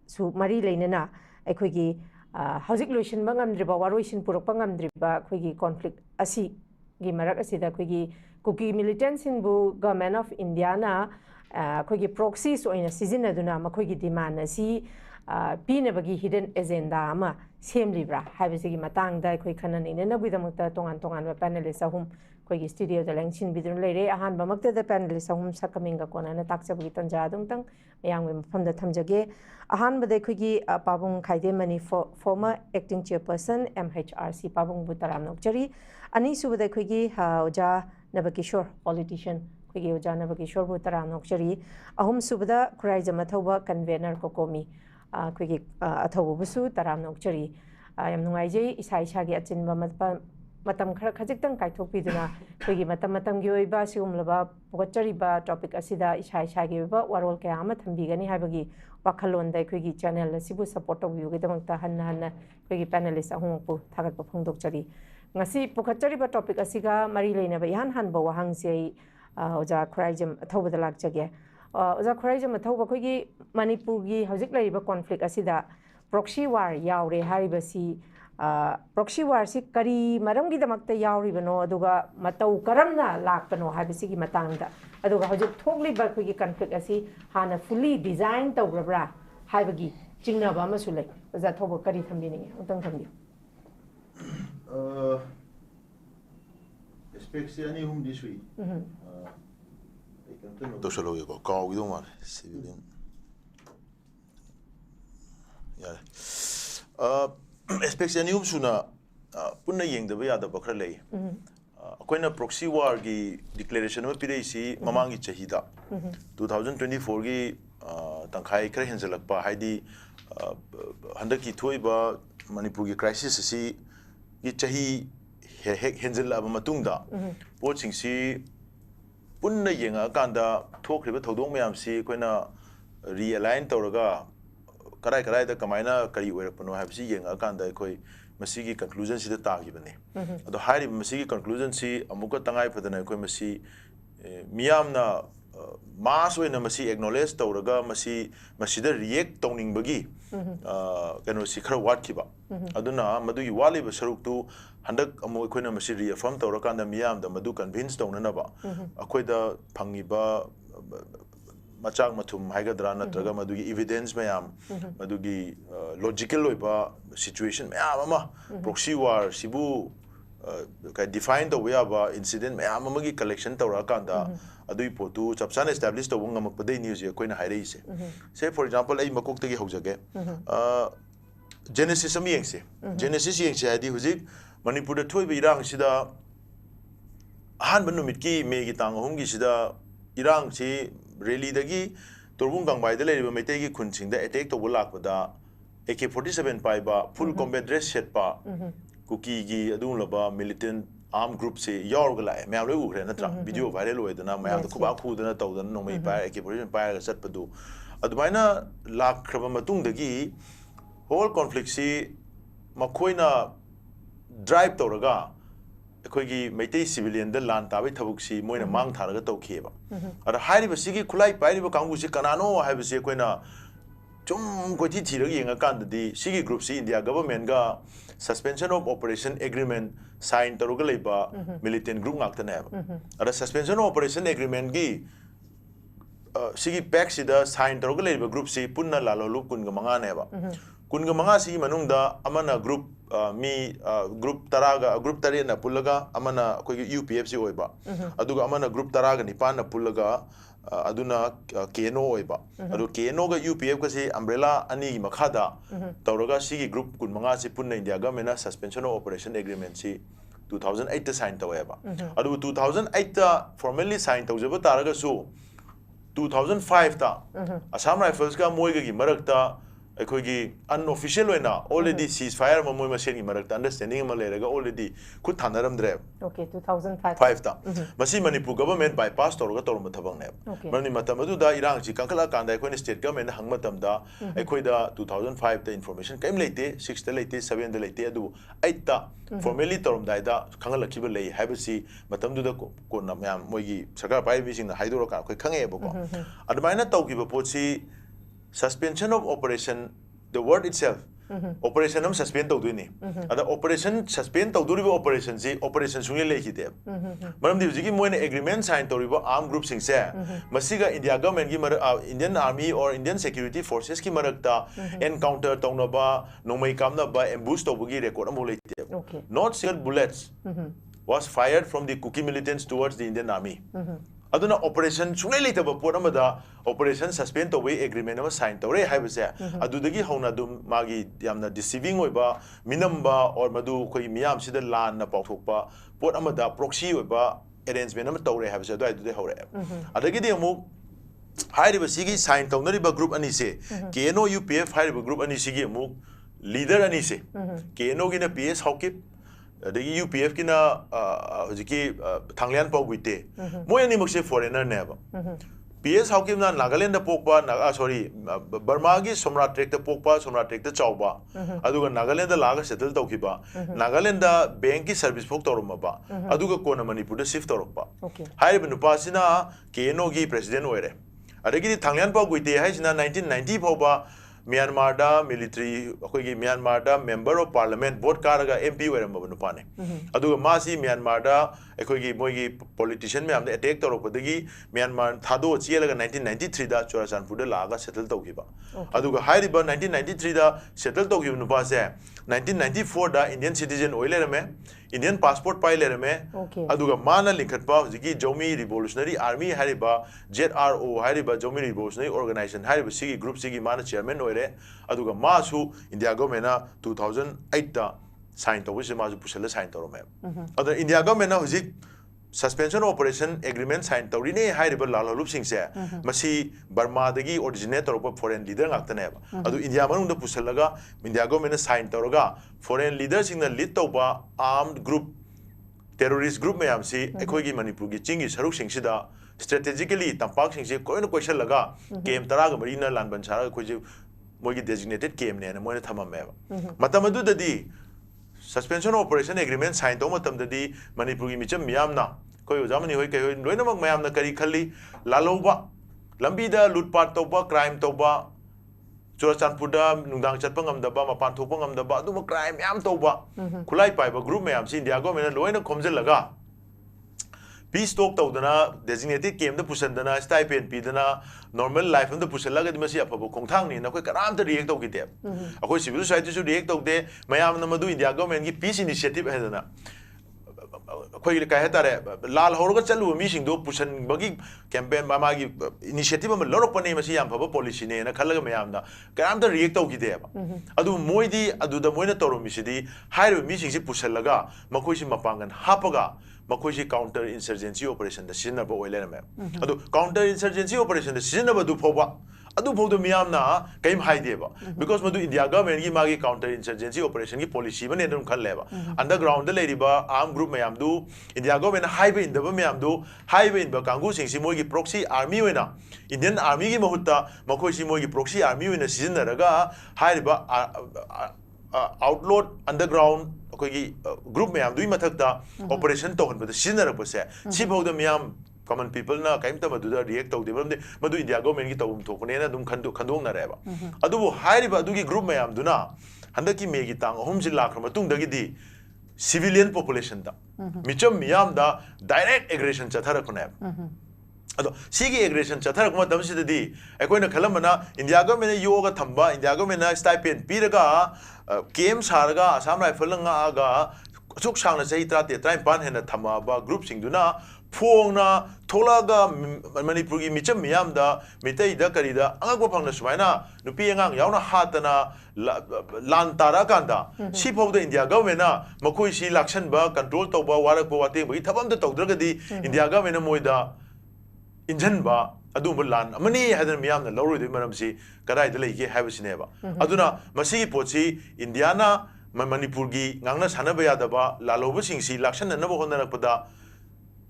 su mari leinana akhoi hauzik lotion bangamdriba waroisin purak bangamdriba akhoi conflict asi gi marak asida akhoi kuki militants in bu government of India na akhoi proxies oina sizinaduna makhoi demand asi pinabagi hidden agenda ama semlibra habisigi matangda akhoi khanani ne naguidamakta tongan tongan panelist ahum akhoi studio da lengchin bidun leire ahan bamakta da panelist ahum sakaminga kona na takchabagi tanja dungtang yang mafamda thamjage ahan bade akhoi pabung KHAIDEM mani former acting chairperson MHRC pabung butaram nokchari ani subada akhoi oja NABAKISHORE politician akhoi oja NABAKISHORE butaram nokchari ahum subada KHURAIJAM ATHOUBA convenor Cocomi akhoi ATHOUBA busu taram nokchari yam nungaijei isa isa gi achinba matam khara khajiktam kaithopiduna akhoi matam gi oiba sigumlaba pogachariba topic asida isa isa gi ba warol kya ama thambigani haibagi wakhalonda akhoi channel asibu support tawbiu gi damangta hanna akhoi panelist ahungpu thagat phongdokchari ngasi pogachariba topic asiga mari leina ba ihan hanba wahangse oja KHURAIJAM ATHOUBA da lakjage oja KHURAIJAM ATHOUBA akhoi Manipur gi hojik laiba conflict asida proxy war yaure haribasi proxy war si kari maram gi damakta yauri bano aduga matau karamna lakpano habisi gi matangda aduga hojik thogli ba gi conflict asi hana fully design tawgrabra haibagi chingna ba masulai oja thoba kari thambini utang thambi aspects ani hum disui to solo yo ka wi do mar civilian aspects ani hum suna punna yeng da ya da bakra lei akoina proxy war gi declaration ma pidei si mamangi chahida 2024 gi tangkhai khare henjalak pa haidi handaki thoiba manipur gi crisis si gi chahi henjal aba matungda poching si punna yenga kanda thokriba thodong mayam si koina realign tawraga karai da kamaina kari oirakpano habsi yenga kanda koi masigi conclusion si da tagi bane ado hari masigi conclusion si amuka tangai padana koi masi miyamna mass oina masi acknowledge tawraga masida react tawning bagi kano si khara wat kiba aduna madugi wali ba saruk tu handak amu koina masi reaffirm tawrakanda miyam da madu convince tawnana ba akoida phangiba machak mathum haigadra natraga madugi evidence mayam madugi logical loiba situation mayam ama proxy war sibu ka define the way aba incident mayam amagi collection tawra kanda adui potu chapsan establish to ngamak padai news ya koina hairei se say for example ai makok tagi haujage genesis am yengse genesis yengse adi hujik manipur da thoi irang sida han banumit ki me gi tang hum gi sida irang si rally dagi torbung gangbai da leriba meitei gi khunching da attack to bulak da AK47 pai ba full combat dress set pa kuki gi adun laba militant armed group se yor ga lai ma loi u khre na tra video viral oi dana ma da khuba khu dana taw dana no mai pai AK47 pai ga sat padu adumaina lak khraba matung dagi whole conflict si मखोइना drive तौरगा अखोगी Meitei civilian द लान ताबै थबुकसी मोइना मांग थारगा तौखेबा अदा हारिबा सिगी खुलाई पाइरिबा कांगुसी कनानो हाइबसी अखोइना चुम कोथि थिरग येंगा कांददी सिगी ग्रुप सी इंडिया गवर्नमेंट गा suspension of operation agreement sign तौरगा लेबा मिलिटेंट ग्रुप गाक्तने अदा सस्पेंशन ऑफ ऑपरेशन एग्रीमेंट गी सिगी पैक सिदा साइन तौरगा लेबा ग्रुप सी पुन्ना लालोलु कुनगा मंगा नेबा कुनगा मंगा सी मनुंगदा अमना ग्रुप मी ग्रुप तरागा ग्रुप तरे ना पुल्लगा अमना कोई यूपीएफ सी होइबा अदुगा अमना ग्रुप तरागा निपान ना पुल्लगा अदुना केनो होइबा अदु केनो गा यूपीएफ का सी अम्ब्रेला अनी की मखादा तौरगा सी ग्रुप कुन मंगा सी पुन्ना India government suspension of operation agreement सी 2008 ता साइन तौएबा अदु 2008 ता फॉर्मली साइन तौजबा तारगा सु 2005 ता असम राइफल्स का मोइगा की मरकता अखोगी अनऑफिशियल होइना ऑलरेडी सीज फायर मोय मसेन की मरकता अंडरस्टैंडिंग म लेरगा ऑलरेडी खुद थानरमद्रे ओके 2005 ता मसी मणिपुर गवर्नमेंट बाईपास तौरगा तौरम थबंगने मनि मतम अदुदा इरांग ची कंकला कांदा अखोइन स्टेट गवर्नमेंट हंग मतमदा अखोइदा 2005 ता इंफॉर्मेशन कैम लेते 6 ता लेते 7 ता लेते अदु 8 ता फॉर्मली तौरम दाइदा खंगलखिबा लेय हाइबसी मतमदुदा कोना मयाम मोयगी सरकार पाइबी सिंग हाइदोरा का खoi खंगेबको अदमाइना तौकिबा पोछि suspension of operation the word itself operation am suspend tawduni ada operation suspend tawduriba operation si operation sungi lekhite maram di hujiki moina agreement sign tawriba armed group sing se masiga india government gi indian army or indian security forces ki marakta encounter tawnaba nomai kamna ba ambush tawbugi record am leite not single bullets was fired from the Cocomi militants towards the indian army aduna operation sungai leitaba pot amada operation suspend tawai agreement ama sign tawre haibase adudagi hona dum magi yamna deceiving oiba minamba or madu khoi miyam sida lan na pauthokpa pot amada proxy oiba arrangement ama tawre haibase adu adu de hore adagi de amu hairiba sigi sign tawnariba group ani se KNO UPF hairiba group ani sigi amu leader ani se KNO gina PS Hawkip अदगी UPF की ना हजिकी थांगलियान पाउगुइते मोय अनि मक्से foreigner नेबा PS हाउकिम ना नागालैंड दा पोकपा sorry Burma की Somra track दा पोकपा सोमरा ट्रेक दा चावबा अदुगा नागालैंड दा लागा सेटल तौखिबा नागालैंड दा बैंक की सर्विस फोक तौरमबा अदुगा कोना मणिपुर दा शिफ्ट तौरकपा हाइब नुपासिना केनो की प्रेसिडेंट ओइरे अदगी थांगलियान पाउगुइते हाइसिना 1990 फाउबा म्यांमार दा मिलिट्री अखोगी म्यांमार दा मेंबर ऑफ पार्लियामेंट बोर्ड कारगा एमपी ओइरम नुपाने अदुगा मासी म्यांमार दा अखोगी मोगी पॉलिटिशियन में हमने अटैक तौरपदगी म्यांमार थादो चेलगा 1993 दा चुराचानपुर दा लागा सेटल तौखिबा अदुगा हाइरिबा 1993 दा सेटल तौखिबा नुपासे 1994 दा इंडियन सिटीजन ओइलेरमे इंडियन पासपोर्ट पाइलेरमे अदुगा माना लिखतपा हजिकी जोमी रिवोल्यूशनरी आर्मी हारिबा ZRO हारिबा जोमी रिवोल्यूशनरी ऑर्गेनाइजेशन हारिबा सिगी ग्रुप सिगी माना चेयरमैन ओइरे अदुगा मासु इंडिया गवर्नमेंट 2008 दा साइन तौबसे मासु पुसले साइन तौरमे अदर इंडिया गवर्नमेंट हजिक सस्पेंशन ऑपरेशन एग्रीमेंट साइन तौरिने हाइरिबा लालहलुप सिंगसे मसी बर्मा दगी ओरिजिनेट तौरप फॉरेन लीडर गाक्तनेबा अदु इंडिया मनुंग द पुसलगा इंडिया गवर्नमेंट साइन तौरगा फॉरेन लीडर सिंगना लीड तौबा आर्म्ड ग्रुप टेररिस्ट ग्रुप में आमसी एखोगी मणिपुर की चिंगी सरुक सिंगसिदा स्ट्रेटेजिकली तंपाक सिंगसे कोइन क्वेश्चन लगा केम तराग मरीना लानबन सारा खोजे मोगी डेजिग्नेटेड केम ने मोने थममेबा मतम अदुददी सस्पेंशन ऑपरेशन एग्रीमेंट साइन तौ मतम ददी मणिपुर की मिचम मियामना कोई ओजामनी होय कय लोइनमक मयामना करी खल्ली लालौबा लंबीदा लूटपाट तौबा क्राइम तौबा चुराचानपुरदा नुंदांग चटपा ngamdaba मपान थोपा ngamdaba अदुम क्राइम याम तौबा खुलाई पाइबा ग्रुप मयाम सि इंडिया गवर्नमेंट लोइना खोमजलगा पीस टॉक तौदना डेजिग्नेटेड केम द पुसंदना स्टाइपेंड पीदना नॉर्मल लाइफ हम द पुसलगा दिमसी अफबो खोंथांगनी नखोय कराम द रिएक्ट तौकिते अखोय सिविल सोसाइटी सु रिएक्ट तौदे मयाम न मदु इंडिया गवर्नमेंट की पीस इनिशिएटिव हेदना अखोय काय हतारे लाल हौरगा चलु मीसिंग पुसन बगी कैंपेन मामागी इनिशिएटिव हम लौरपने मसी याम फबो पॉलिसी ने न खलगा मयाम दा कराम द रिएक्ट तौकिते अदु मोइदी अदु द मोइना तौरमिसिदी हाइरो मीसिंग सि पुसलगा मखोय सि मपांगन हापगा मखोई काउंटर इंसर्जेंसी ऑपरेशन सिजनब ओइलेरमे अदु काउंटर इंसर्जेंसी ऑपरेशन सिजनब दु फोबा अदु फोदु मियामना कइम हाइदेबा बिकॉज मदु इंडिया गवर्नमेंट की मागी काउंटर इंसर्जेंसी ऑपरेशन की पॉलिसी बने दम खल्लेबा अंडरग्राउंड लेरिबा आर्म ग्रुप मयाम दु इंडिया गवर्नमेंट हाइबे इंदबा मयाम दु हाइबे इंबा कांगु सिंगसी मोगी प्रॉक्सी आर्मी होइना इंडियन आर्मी की महुत्ता मखोई सि मोगी proxy army होइना सिजनरगा हाइरिबा outlawed underground अखोगी group में आम दुई मथक दा operation तो हन बता सीजनर बसे सी बहु द मियाम common people ना कहीं तब मधुदा react तो देवल दे मधु इंडिया गवर्नमेंट की तब थोकने ना दुम खंडों ना रहेगा अदु वो हाई रिबा दुगी group में आम दुना हंदा की मेगी तांग होम जिला क्रम तुंग दगी दी civilian population दा मिचम मियाम दा direct aggression चथार कुने अदो सीगी एग्रेशन चथर कुमा तमसिददी अकोइना खलमना इंडिया गवर्नमेंट योगा थंबा इंडिया गवर्नमेंट स्टाइपेंड पीरगा केम सारगा असम राइफल आगा सुख सांगना सही त्राते ट्राइम पान हेना थमाबा ग्रुप सिंगदुना फोंगना थोलागा मणिपुर की मिचम मियामदा मितैदा करिदा अंगको फंगना सुमाइना नुपी अंगांग यावना हातना लान तारा कांदा सी फौदा इंडिया गवर्नमेंट मखोइ सी लाक्सन बा कंट्रोल तौबा वारक बा वाते बई थबम द तौद्रगदी इंडिया गवर्नमेंट मोइदा इंजन बा अदुम लान अमनी हैदन मियामना लौरोइदि मरमसी कदाइदा लेगे हैबसिनेबा अदुना मसी पोची इंडियाना मणिपुर की गांगना सानबा यादबा लालोबसिंगसी लाक्सननबा होनरकपदा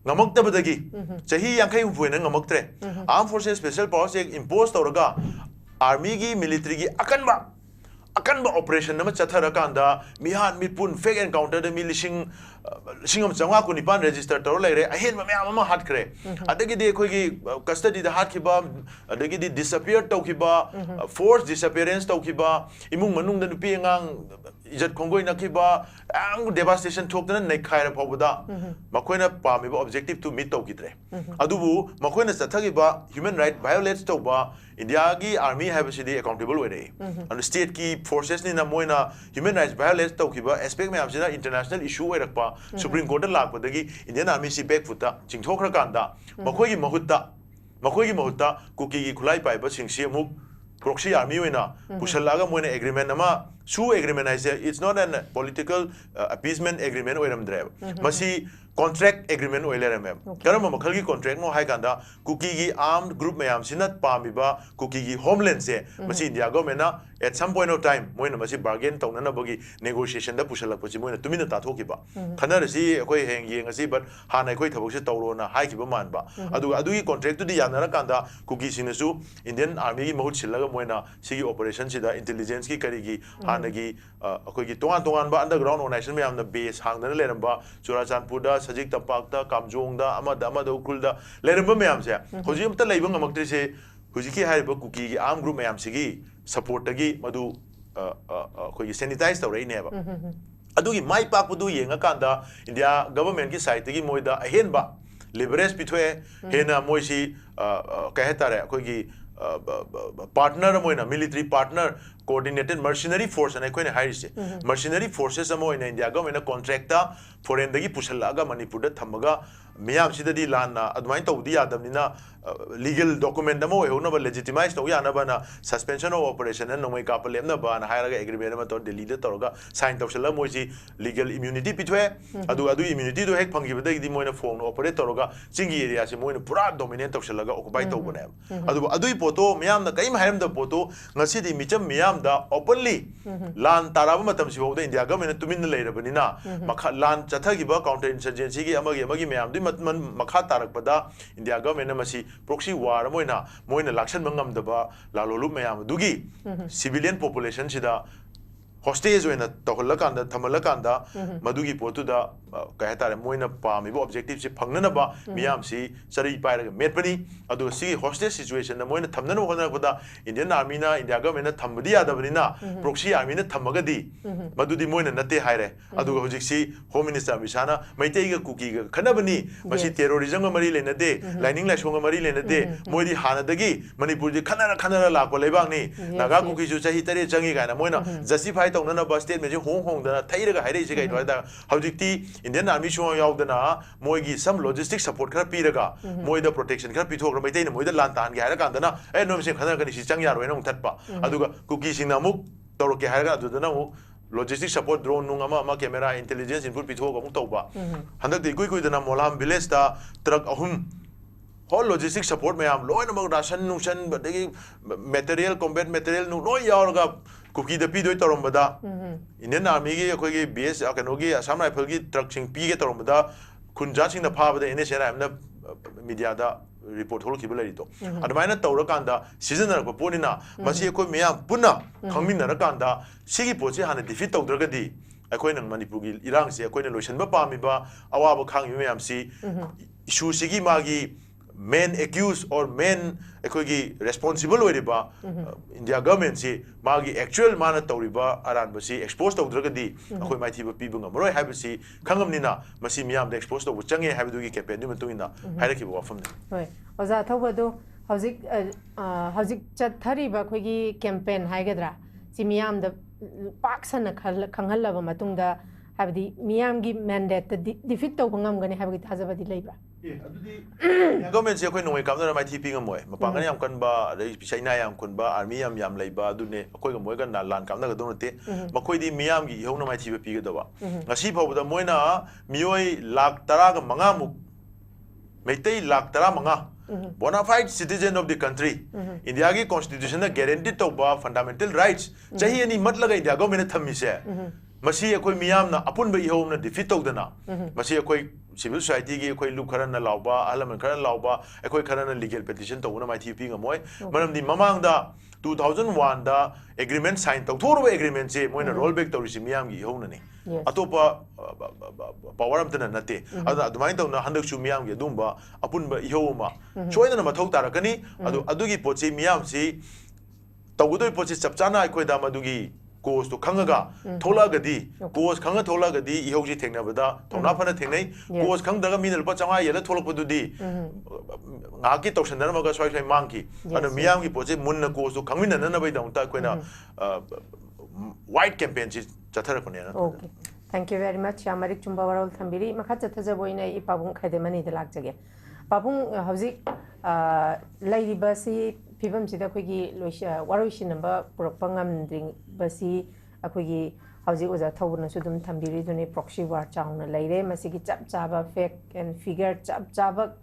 ngamaktabadagi chahi yankai hupuena ngamaktre armed forces special powers ek impose tawraga army gi military gi akanba operation nama chathara kanda mihan mipun fake encounter de milising singam changa ku nipan register tawra leire ahen ma myam ma hat kre adagi de khoi gi custody da hat khiba adagi di disappear tawkiba forced disappearance tawkiba imung manung da nupi ngang इज्जत खोंगोई नखिबा आंग devastation थोकना नै खायरा फौबदा मखोइना पामिबा objective to meet तौकिद्रे अदुबु मखोइना चथगिबा ह्यूमन राइट वायोलेट्स तौबा इंडिया की आर्मी हैबसिदी अकाउंटेबल ओइरे अन स्टेट की फोर्सेस नि ना मोइना ह्यूमन राइट्स वायोलेट्स तौकिबा एस्पेक्ट में आमसिना इंटरनेशनल इशू ओइरकपा सुप्रीम कोर्ट लाकपदगी इंडियन आर्मी सी बैक फुटा चिंगथोखरा कांदा मखोइगी महुत्ता कुकी की खुलाई पाइबा सिंगसी अमुक proxy army wena pushalaga moina agreement ama su agreement I say it's not an political appeasement agreement oiram drive masi contract agreement oileram karam makhal gi contract no hai kanda kuki gi armed group mayam sinat pamiba kuki gi homeland se masi india government na at some point of time moina masi bargain tawnana bagi negotiation da pushalak pochi moina tumina ta thokiba khanar si akoi heng yeng asi but hana akoi thabok se tawrona hai kiba manba adu gi contract tu di yanara kanda kuki sinasu indian army gi mahut silaga moina sigi operation sida intelligence ki karigi hana gi akoi gi tongan ba underground organization mayam na base hangdana leramba churachandpur da sajik tapak da kamjong da amada ukul da leramba mayam se hoji amta leiba ngamaktre se hoji ki haiba kuki gi arm group mayam sigi support gi madu akoi gi sanitize tawrei neba adugi mai pak pudu yenga kanda india government ki side gi moida ahenba leverage pithoe hena moisi kahetare akoi gi partner moina military partner coordinated mercenary force and akoine hairise mercenary forces amoina india government contracta foreign dagi pusalaga manipur da thamaga miyam sidadi lanna admai tawdi yadamnina legal document amo heuna ba legitimize to yana bana suspension of operation and nomai ka palemna ba na hairaga agreement ma to delhi da toroga sign tawsala moisi legal immunity pitwe adu immunity do hek phangi badai di moina phone operate toroga chingi area se moina pura dominate tawsalaga occupy tawbane adu poto miyam na kaim hairam da poto ngasi di micham miyam da openly lan taraba matam si hoda india government tumin leirabani na makha lan chathagi ba counter insurgency gi amagi miyam di matman makha tarak pada india government masi proxy war moina lakshan mangam daba lalolu mayam dugi civilian population sida hostage oina tohlakanda thamalakanda madugi potu da kahetare moina pami bo objective se phangnana ba miyam si sari pairaga metpani adu si hostage situation na moina thamnana hona koda indian army na india government na thambadi yadabani na proxy army na thamagadi madudi moina nate haire adu hojik si home minister misana maitei ga kuki ga khanabani masi terrorism ga mari lenade lining la shonga mari lenade moidi hanadagi manipur ji khanara la ko lebang ni naga kuki ju chahi tare changi ga na moina justify tawna ba state me hong da thairaga haire se ga da hojikti indian army show yaudana moigi some logistic support khar piraga moida protection khar pithok mai teina moida lan tan ge haira kandana nom se khana kani si chang yaro enong thatpa aduga kuki singna muk toroke haira adudana mu logistic support drone nung ama camera intelligence input pithok amuk tawba handak de gui dana molam village ta truck ahum whole logistic support mayam loin among ration nusan badagi material combat material nu loi yaurga kuki da pi doi torombada indian army gi akoi gi base akanogi assam rifle gi truck sing pi ge torombada khunja sing na pha bada ene sera amna media da report hol ki belari to admaina tawra kanda season ra ko ponina masi ko meyam punna khangmin ra kanda sigi poche hana defeat tawdra ga di akoi nang manipur gi irang se akoi na lotion ba pami ba awa ba khang meyam si issue sigi magi main accused or main ekoi responsible oiriba India government si magi actual mana tawriba aran basi expose tawdragadi akoi mai thiba pibunga moroi habisi khangamnina masi miyam da expose tawu change habidugi campaign du matungina hairaki ba wafam hoi oza thawbadu hauzik chathariba khoigi campaign haigadra si miyam da paksana khanghallaba matungda habdi miyam gi mandate defeat tawba ngamgani habgi thajabadi leibra government se koi noi kamna mai thi pinga moi mapangani yam kan ba China yam kun ba army yam leiba adune koi ga moi ga na lan kamna ga donate makoi di miyam gi hona mai thi ba pi ga dawa ngasi phawda moina mioi lakh 10 ga manga mu meitei lakh 10 manga bona fide citizen of the country India gi constitution na guaranteed to ba fundamental rights chahi ani matlaga India government thammi se masi akoi miyam na apun ba ihom na defeat tawdana masi akoi civil society gi akoi lu kharana lawba alaman kharana lawba akoi kharana legal petition to una mai thi pinga moi manam di mamang da 2001 da agreement sign tawthorba agreement se moina roll back tawrisi miyam gi ihom na ni atopa power am tana nate ada adumai tawna handak chu miyam gi dumba apun ba ihoma choina na mathau tarakani adugi pochi miyam si tawudoi pochi chapchana akoi da madugi cause to Kangaga, Tola Gadi, cause Kanga Tola Gadi, Yoji Tenabada, Tonapana Tene, cause Kanga Minel Pachanga, Yella Tolapudi, Naki Toshanamaga Swai Monkey, and the Miami Poche Munna cause to Kamina Nanabe down Taquena white campaign Chatarakonia. Okay. Thank you very much. Amarik Chumbawarol Tambiri, Makata Tazaboina, Ipabung Kaidemani, the Lactage. Papung Hausi Lady Bussy. Pibam sida khoigi loisha waroishi number propangam dring basi akhoi hauji oja thawna sudum thambiri dune proxy war chauna leire masigi chap chaba fact and figure chap chaba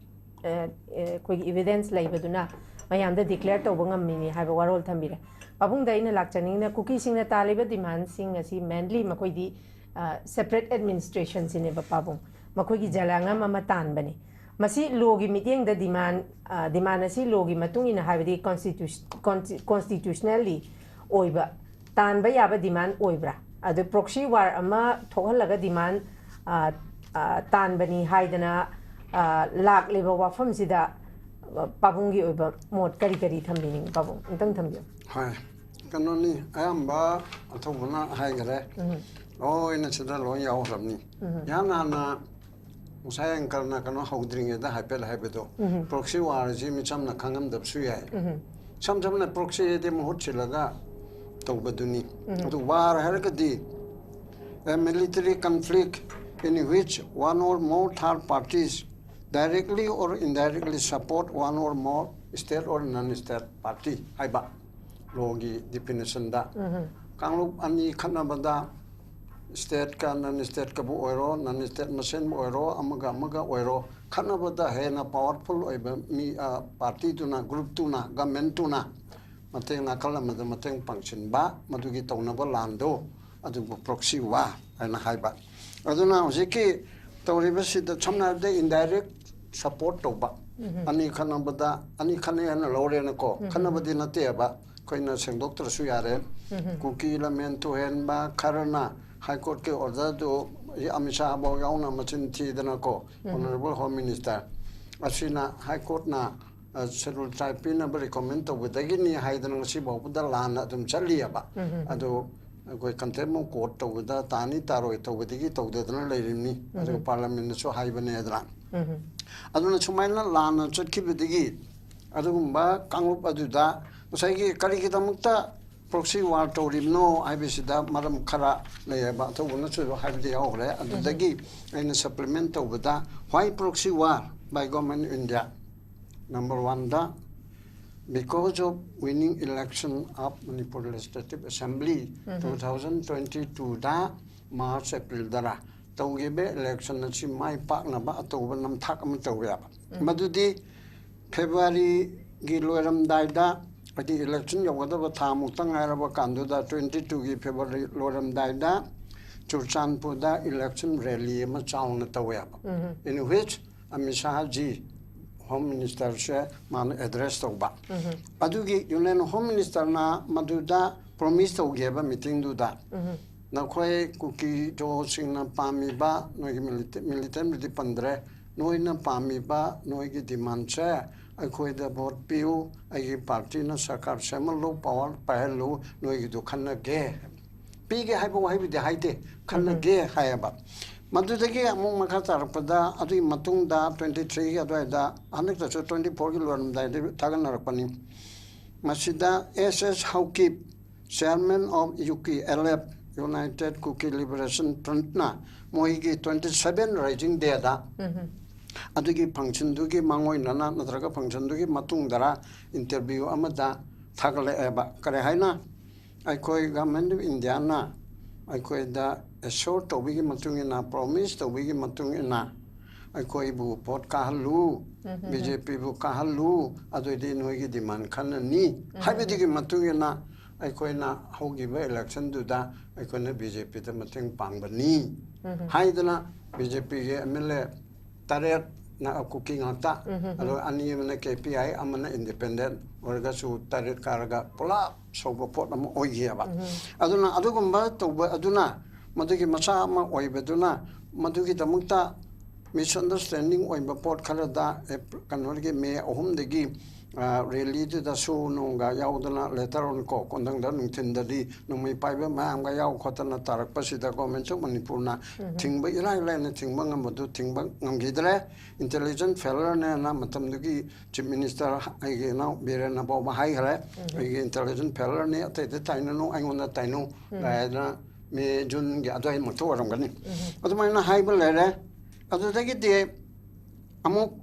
khoigi evidence leibaduna mayamda declare tawbangam mini haiba warol thambire babung daina lakchaning na cookie sing na taliba demand sing asi mainly makoi di separate administration sine ba pabung makoi gi jalanga mama tan bani masi logi meeting the demand asi logi matung ina habidi constitutionally oiba tan ba yaba demand oibra adu proxy war ama thohalaga demand tan bani haidana lak leba wafam sida pabungi oiba mod kari thambini pabung intang thambio hai kanoni ayamba athobuna haigare ina sida lo yaw ramni yana na Musayang karna kano haudring da hypel hypedo proxy war ji mi chamna khangam dab su yai cham na proxy de mohut chilaga to baduni to war harkadi a military conflict in which one or more third parties directly or indirectly support one or more state or non-state party haiba logi definition da kanglup ani khana banda state ka non-state ka bu oiro non-state masen bu oiro amaga oiro khana bada hena powerful oiba mi party tuna group tuna government tuna mateng na kala mateng function ba madugi tawna ba lando adu proxy wa ana haiba aduna hojiki tawriba sida chamna de indirect support to ba ani khana bada ani khane ana lore na ko khana badi na te ba koina seng doctor su yare kuki lamento hen ba karana High Court ke order do Amisha ba yauna machin thi dana ko Honorable Home Minister asina High Court na schedule type na ba recommend to budagini haidana si ba buda lana dum chali ba ado koi contempt court to buda tani taro to budigi to dana leirimni ado parliament so hai bane adra ado na chumaina lana chotki budigi ado ba kanglup aduda usai ki kali ki tamukta proxy war to rimno ibsida maram khara leba to guna chu habdi yaure adagi in supplement to bada why proxy war by government India number 1 da because of winning election of Manipur Legislative Assembly 2022 da March April dara to gibe election na chi mai pak na ba to nam thak am to ya madudi February gi loram dai da Pati election yawada ba thamu tangara ba kandu da 22 gi February loram daida Churchanpur da election rally ma chaung na tawya in which Amisha ji Home Minister se man address to ba adugi Union Home Minister na maduda promise to give a meeting do that na khoi kuki jo sing na pami ba no militant di pandre no na pami ba no gi demand se ai khoi da vote piu ai party na sarkar semal lo power pahlu no gi du khanna ge pi ge hai bo hai bi de hai de khanna ge hai ba madudagi among makhatar pada adu matung da 23 adu da anek ta 24 ki lon da tagan narapani masida SS Haukip chairman of UKLF United Kuki Liberation Front na moigi 27 rising day da adugi function dugi mangoi nana natraga function dugi matung dara interview amada thagale eba kare haina ai koi government of India na ai koi da short to wigi matung ina promise to wigi matung ina ai koi bu pot ka halu BJP bu ka halu adoi di noi gi demand khan ni haibedi gi matung ina ai koi na hogi ba election du da ai koi na BJP ta matung pang ba ni haidana BJP ge MLA taret na cooking ata alo ani mana KPI amana independent warga su taret karaga pola sobo pot am oigia ba aduna adugumba to aduna madugi masa ma oibeduna madugi damukta misunderstanding oiba pot khalada kanorge me ohum degi rally da so nonga yaudana later on ko kondang da nungthin da di nungmi paiba ma am ga yaw khotana tarak pasida government of Manipur na thingba ilai lai na thingba ngamadu thingba ngamgidre intelligent failure na na matam dugi chief minister ai na biren na ba hai hare ai intelligent failure ne ate de taina no ai ngona taino la me jun ga adai mo to ram gani adumai na hai ba lere adu dagi de amuk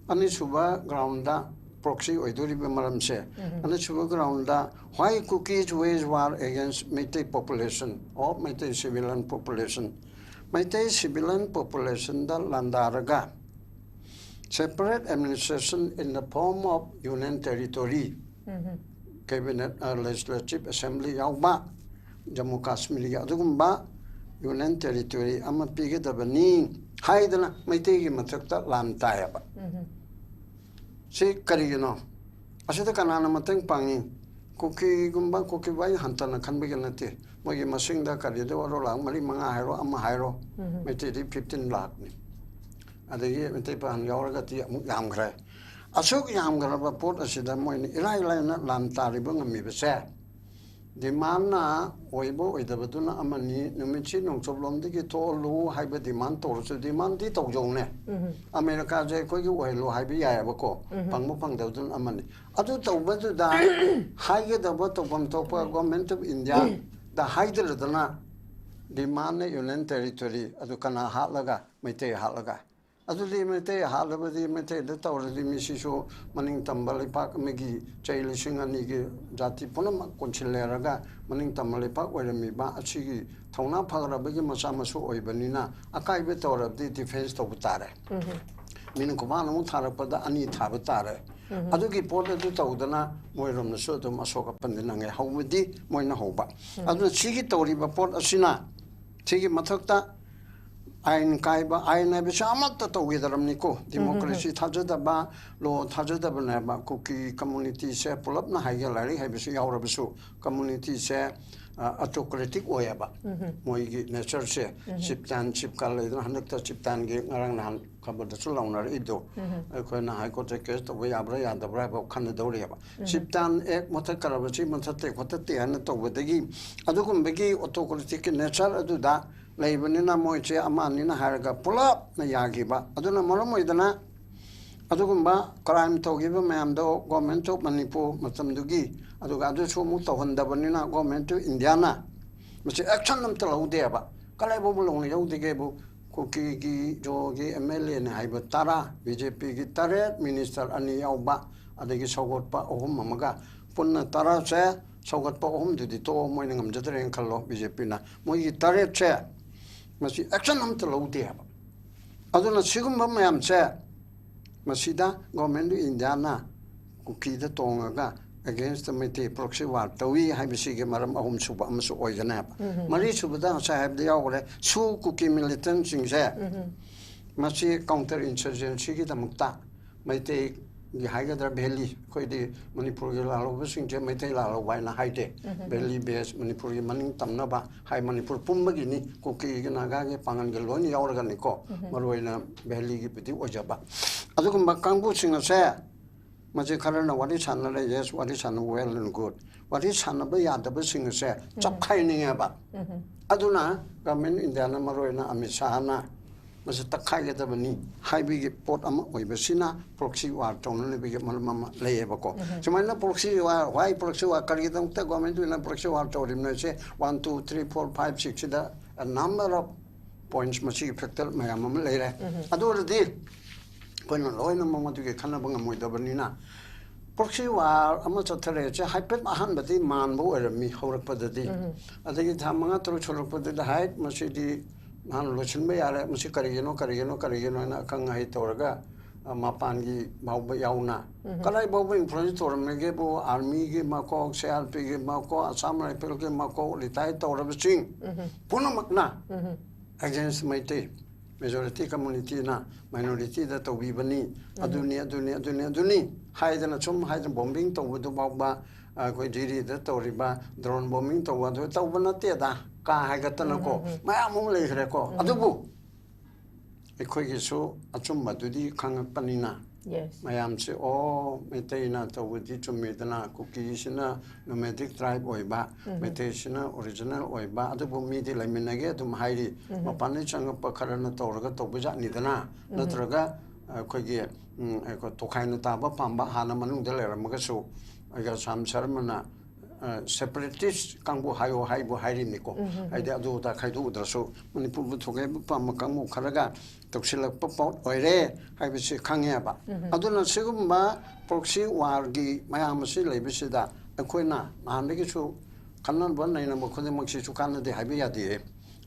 ani suba ground da proxy oidori be maram se ani suba ground da why cookies wage war against Meitei population or Meitei civilian population Meitei civilian population da landaraga separate administration in the form of union territory cabinet legislative assembly yauba Jammu Kashmir ya adugumba union territory ama pige da bani haidana Meitei gi mathakta lam tayaba si karigino asita kanana mateng pangi kuki gumba kuki bai hantana khanbege nate mogi masingda karide waro lang mari manga hairo ama hairo Meitei di 15 lakh ni adagi Meitei pan yauraga ti amuk yam khre asuk yam graba pot asida moini ilai lai na lam tariba ngami bese demand na oibo oidabaduna amani numichi nongchoblom digi to lu haiba demand to so demand di to jong ne America je ko gi oi lu haiba ya ba ko pangmo pangdawdun amani adu tawbadu da haige da ba to bam to pa government of India da haidar dana demand union territory adu kana halaga Meitei halaga adu li Meitei halabadi Meitei da tawradi misiso maning tambal ipak megi chaili singani gi jati punam konchileraga maning tambal ipak oirami ba achigi thona phagrabagi masa masu oibanina akai be tawrabdi defense to butare min kumana mu tharapada ani thabutare adu gi pot adu tawdana moirom na so to masoka pandina nge hawdi moina hoba adu chigi tawri ba pot asina chigi mathakta ain kaiba ain na bisa amat to widaram niko democracy thajadaba lo thajadaba na ba kuki community se pulap na haiga lari hai bisu yaurabisu community se autocratic oyaba moigi nature se chiptan chipkal idra hanakta chiptan ge ngarang nan khabar da chu launar ido ko na hai ko te case to we abra ya da bra ba khan da dori ba chiptan ek motha karabachi motha te khotate an to wedagi adugum begi autocratic nature adu da leibanina moiche amanina haraga pulap na yagiba aduna moromoidana adugumba crime togiba mayamdo government of Manipur matamdugi aduga adu chu mu tawhandabanina government of Indiana masi action nam talaudeaba kalai bo long yaudige bu kuki gi jogi MLA ne haiba tara BJP gi tare minister ani yauba adagi sogotpa ohum mamaga punna tara se sogotpa ohum dudi to moina ngamjadren khallo BJP na moi gi tare che masi action am talaudeaba aduna sigumba mayam che masida government of Indiana kuki da tongaga against the Meitei proxy war tawi haibisi ge maram ahum suba amsu oigana mari subada sahib de yawre su kuki militant singse masi counter-insurgency gi damukta Maite Haigadra Belly, Koidi, Manipur Lalo, Singja, Maite Lalo, Waina Haide, Belly Bears, Manipur Maning Tamnaba, High Manipur Pumbagini, Cookie Nagagi, Pangangaloni, Organico, Maruina, Belly Piti Ojaba. Adukum Bakambu singer say, Majikarana, what is Hanna, yes, what is Hanna well and good. What is Hanna Bayad, the singer say, Chop Kaining about. Aduna, Gamin Indiana Maruina, Amisana. Mas takai kita bani, hai bigi pot ama oi besina proxy war tong ne bigi malama leye bako. Cuma na proxy war, why proxy war kali kita kita government tu na proxy war tong rim na se 1 2 3 4 5 6 da a number of points masih factor mayam ama leye. Adu redi, kau na loi na mama tu ke khana banga moi da bani na. Proxy war ama chathare se hai pet ahan bati man bo ermi horak padati. Ada ki thamanga tro cholok padati hai masih di Han Luchin Bayara, Musicarino, and a Kangai Torga, Mapangi, Bauba Yauna. Kalai Bobo in Projector, Megebo, Armigi, Mako, Seal Pigi, Mako, Samurai Pilgrim, Mako, retired Tor of Sing. Punamakna against my tape. Majority community na, minority that of Vibani, Aduni, hide and a chum, hide and bombing to Bauba, Quidiri, the Toriba, drone bombing to what with Taubanateda. Hagatanako, my amule reco, Adubu. A quick so, a chumba to the Kangapanina. Yes. My am say, oh, Metaina to with it to Medana, cookies, nomadic tribe oiba, Metation, original oiba, Adubu midi, like Minagetum Heidi, Mapanichan Pacarana Torga, Tobuja, Nidana, Natraga, Quagia, Tokaina Taba, Pamba, Hana Manu Delera, Magaso. I got some ceremony. Separatist Kangu Hayo Haibo Harimiko. I did do that Kaidu, so Manipur Toga Pamakangu Karaga, Toxilla Popot, Oire, I will say Kangaba. I do not see proxy wargi, my amasi, Labisida, a quena, and make it so. Canon one in a Mokomaxi to Canada, Habiadi.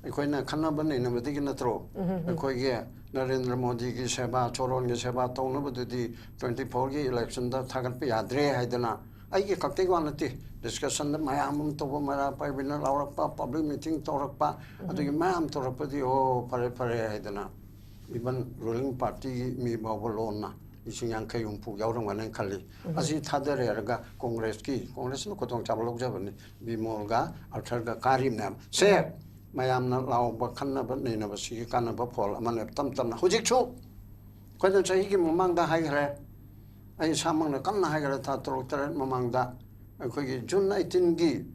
A quena Canaban in a Medina throw. A quagia, Narendra Modi Seba, Choron Seba, Tono, the 24 election that Tagapi Adre Haidana. I get Kakti discussion that my am to Mara Pibina Laura public meeting Torapa, and the Mam Torapati, oh, Pare Haidana. Even ruling party, me Babolona, is in Yankayumpu, Yauran and Kali. As it had the Erga, Congress key, Congress no Cotton Chablo Javan, Bimolga, Alterga Karim. Say, my am not Lao Bakana, but never see Canaba Paul, a man of Tamtam, Hujichu. Quite a say him among the higher. I summon a Kana Hagara Tatro Mamanga, a quick June 19 gi,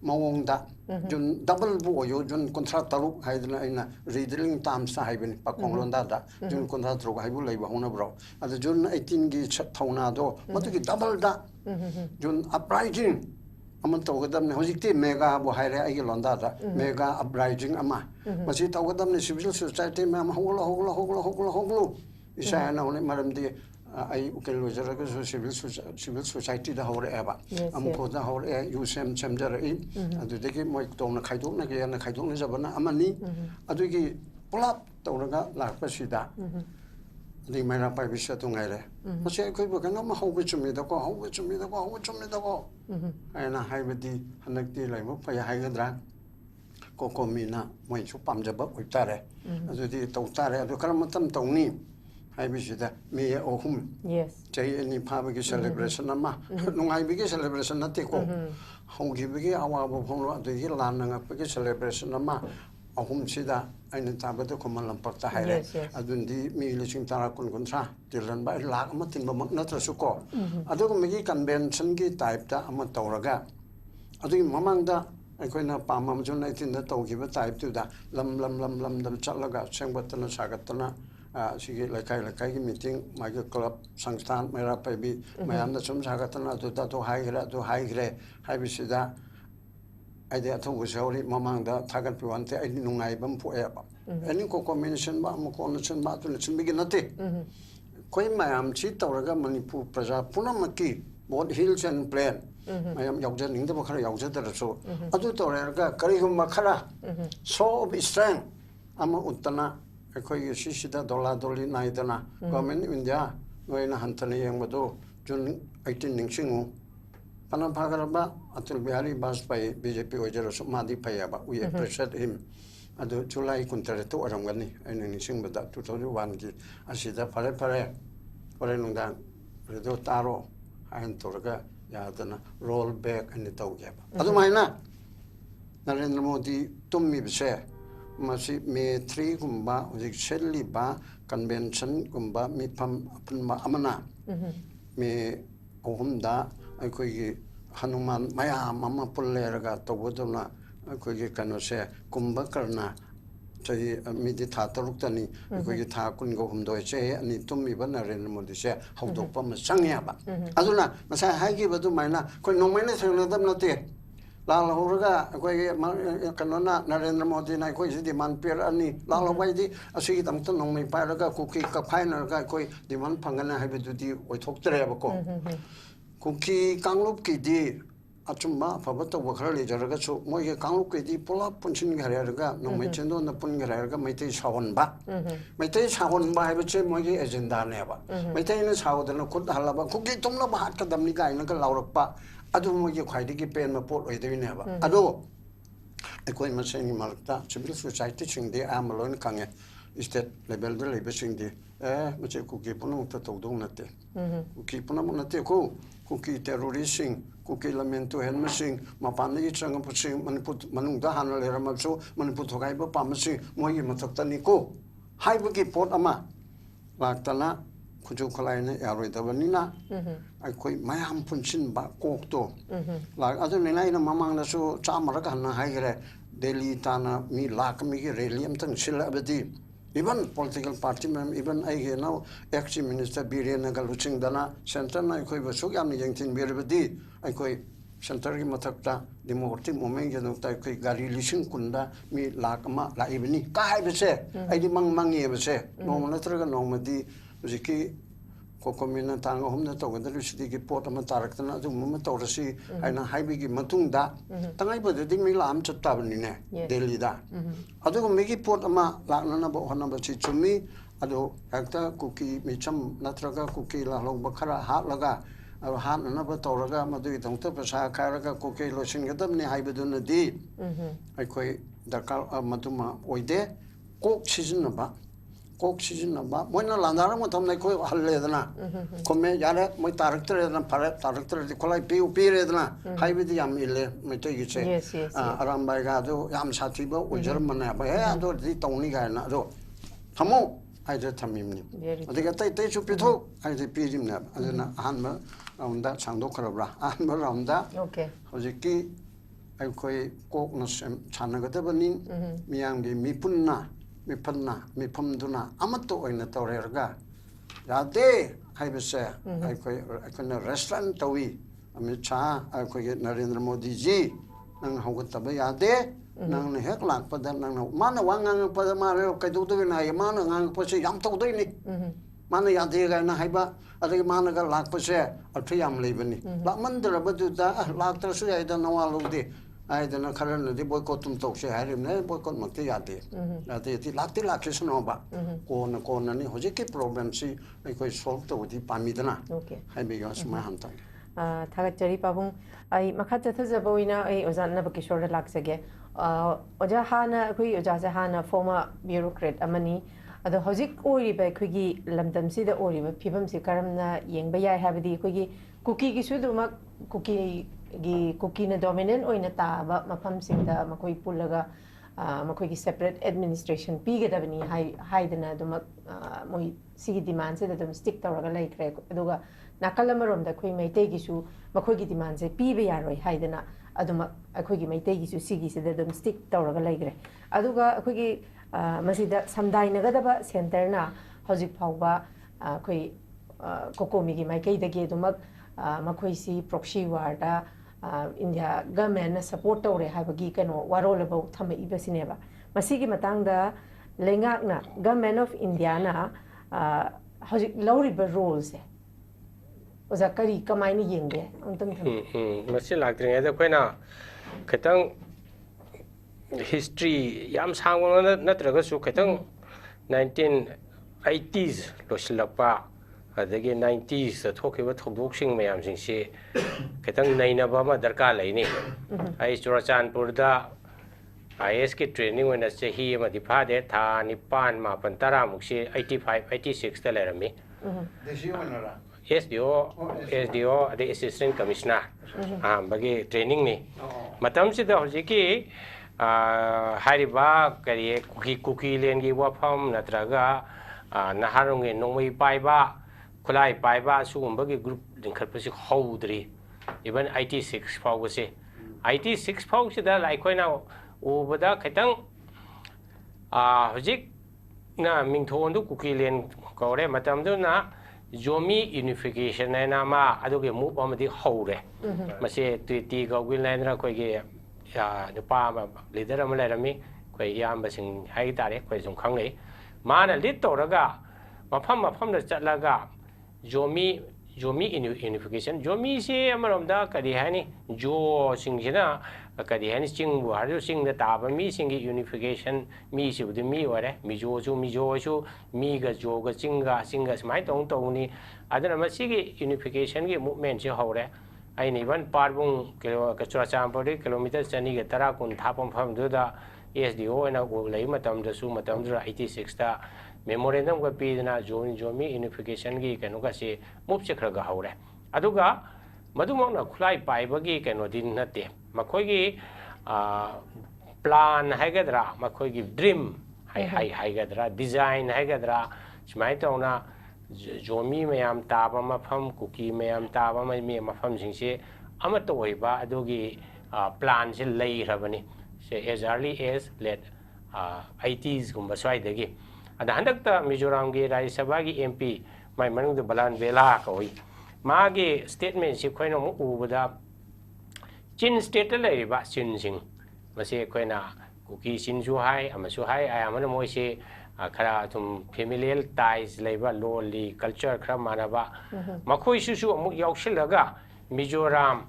Mawonda, June double boy, June contractaru, Hydra reading times Haven, Paconda, June contractro, I will labor on a bro. At the June 18 gi Tonado, what to get double that? June uprising. Amantogadam Hositi, Mega Bohire Agilondata, Mega uprising Ama. Masita Wadam, the civil society, Mam Hogla. Is I know Madam de. I can lose a civil society the whole ever. I'm called the whole air, you send Semder in, and to take my tone, a Kaidon again, a Kaidon is a Amani, a Dugi pull up, Tonaga, La Pasida. The Mara Pibisatunga. But say, I could work on how which me the go, which me the go, which me the go. And I have the Hanaki like Paya Hagadra, Cocomina, when you pump the book with Tare, as the Totare, the Karamatam Tony. I wish that me or whom. Yes. Say any public celebration, no, I begin celebration, not take all. How give we our home the Hilan and a big celebration, or whom see that I need to have the common Lamporta Hire. I don't need me listening to our contra, till run by Lag Martin, but not a succor. I don't make convention type that Amatoraga. I think Mamanda. I couldn't Pamam Jonathan in the Togiva type to that Lam the Chalaga, Sangbatana Sagatana. She get like I meeting, Michael Club, Sangstan, Mera Pabi, my Anderson Sagatana to high grade, high Visida. I did to was only Mamanga, Tagan Puante, I didn't know I bum forever. Any combination, Bamukonation, Martin, Biginati. Queen my am cheat or Manipur Praja, Punamaki, both hills and plan. I am Yogjan in the Bakara Yogja so. Adutorga, Karihum Makara, so of strength. Ama Uttana. I Shishida Dola Doli Naidana, Government India, Noina Hantani Yamado, June 18 Ningshingu, Panapagaraba, until Biari Bas by BJP Ojeros Madi Payaba. We appreciate him. At the July Contrato Arangani, and anything but that 2001, Ashida Pare Pare. ore nung dang redo taro hain torga ya dana roll back and tau ge ba adu mai na Narendra Modi tummi bse masi me 3 gumba ujik selli ba convention gumba mi pham apun amana me ohumda aikoi gi hanuman maya mama pulleraga tawdona aikoi gi kanose kumba karna chai mi di tha taruk tani aikoi gi tha kun go humdoi che ani tummi ba Narendra Modi se hawdok pa ma sangya ba aduna masa haigi badu maina koi nongmaina thengna dam nate Lala Huraga, Kanona, Narendra Modi, and I go to the Manipur Ani, Lala Wadi, a sea Tamton on my paraga, cookie, Kapina, Gakoi, the one Pangana have to do, we talk to Rebako. Cookie, Kanluki, di Achumba, Pabata, Wakari, Jaragaso, Moya Kanluki, di pull up punching Haraga, no mention on the Pungarga, my taste Hawanba. My taste Hawanba, I would say Moya agenda never. My taste is how the Nakut Halaba, Cookie Tomla Bahaka, the Nika, and a Laura. Adu mo ye khwaidi ki pen ma pot oi de ne ba adu ekoi ma seng malta civil society sing de amalon kange state level de lebe sing de ma che ku ki punu ta to dong na te ku ki punu mo na te ku ki terrorist sing ku ki lamento hen ma sing ma pan ni chang pa sing manipur manung da han le ram so manipur thogai ba pa ma sing mo ye ma thak ta ni ku hai ba ki pot ama lak ta na Kuju Kalina Yaroidavanina, I quit my ham punchin back to like other than I mamma so Chamaragana Higre, Delhi Tana, me lack me, Reliamton, Shilabadi. Even political party member, even I hear now, ex Minister Biren Galuching Dana, Santana, I quit so young Yankton Birabadi, I quit Santari Matakta, the Morti Moment, you know, I quit Gary Lishin Kunda, me lakama, la evening. Kai say, I demand money ever say, no one letter, no Madi. Ziki Cocomi na tanga humna to wanda rusidi ki port ama tarakna tu mama to rasi aina haibi ki matung da tangai ba de ding mi lam chat ta bani ne Delhi da adu mi ki port ama la na ba hona ba chi chumi adu akta kuki mi cham natraga kuki la log ba khara ha laga adu ha na ba to raga ma du dong ta pasa kha raga kuki lo shin ga dam ne haibi du na di ai koi darkar matuma oide kok season na ba Coke season number. When a landara, what I'm like, Haledana. Come, Yara, my director and director, the Colai Pio Piredna, high with the Yamile, may take it say. Yes. Aram by Gado, Yam Satibo, or German, but I do the Tony guy. Come on, I just tell him. I think I take you pito, I repeat him now. And then a hammer on that Sandokara, hammer on that. Okay. Hosiki, I quay Coke no Chanagatabanin, Miangi Mipuna. Mi panna, mi pamduna, amato in the Torerga. Yade, I was say, I can a restaurant tawi, a micha, I could get Narendra Modi ji, Nang Hogatabaya, Nang Heklan, but then Mana Wang Padamario, Kadudu, and I man and Posse Yam Todini. Mana Yadega and Haiba, I think Managa Lak Posse, a triam living. La Mandra, but do that, Lak Tersu, I don't know all of the. I don't know currently boycott talk she had him boycott Matiati. The Lati Lakis Nova, Corner, Hojiki problem, see, because solved with the Pamidana. Okay. I began my hunter. Tagachari Pabung, I Makata Zaboina, I was on NABAKISHORE Laxage. Ojahana, Ojahana, former bureaucrat, Amani, the Hozik Ori by Quiggy, Lamdam see the Ori, Pibam Sikaramna, Yang Baya have the Quiggy, Cookie Suduma, Cookie. Gi cookie na dominant o ina taba mapam singda makoi pulaga makoi ki separate administration piga da bani hai dana duma moi sigi demand se da dum stick tawraga lai kre aduga nakalamarom da khoi maitei gi su makoi gi demand se pi be yaroi hai dana aduma akhoi gi maitei gi su sigi se da dum stick tawraga lai kre aduga akhoi gi masida samdai naga da ba center na hojik phauba khoi Cocomi gi maikei da ge duma makoi si proxy war da India government support tore habagi kano warolabo thama ibasineba masigi matangda lengakna government of India na hojik lawriba roles oza kari kamaini yengde amtam masi lagdring da koina khetang history yam sangwang natraga su khetang 1980s losilapa adagi 90s thokiba thobdoksing mayam singsi ketang nainaba ma darka laini ai Churachandpur da IS ki training wena se hi ma diphade tha nipan ma pantara mukse 85 86 ta lerami SDO the Assistant Commissioner bagi training ni matam sida hojiki hariba kari kuki lengi wafam natraga naharungi nongmai paiba khulai paiba sugumbagi group linkharpasi hodri even IT6 fawse IT6 fawsida laikhoina ubada khaitang hojik na mingthondu kuki len kore matamdu na Zomi unification na nama aduge move amadi hore mase ti go gwinland ra koi ge nupa leader am lerami koi yam basing hai tare koi jung khang le mana lead toraga mafam da chatlaga Zomi unification Zomi se amarom da kadi hani jo singjina kadi hani sing bu har sing da ta ba mi singi unification mi si bu mi ore mi jo chu mi ga jo ga singa smai tong ni adana ma sigi unification gi movement je hore ai ni ban parbung kilo ka chura cham pori kilometer chani ga tara kun thapam pham du da SDO na go lei matam da su matam da 86 ta memorandum ga pi na Zomi unification gi kanu ga se move se khra ga hore aduga madumona khulai pai bagi kanu din na te makhoi gi plan haigadra makhoi gi dream haigadra design haigadra smai tona Zomi mayam taba mafam kuki mayam taba me mafam singse amato oiba adugi plan se lei rabani se as early as late 80s gumba swai dagi ada handakta Mizoram gi Rajya Sabha gi MP mai manung de balan vela koi magi statement si khoino mu ubada Chin state lai ba chin sing mase khoina kuki sin ju hai amasu hai ayamana moi se khara thum familial ties leiba loli culture khra manaba makhoi su amuk yausilaga Mizoram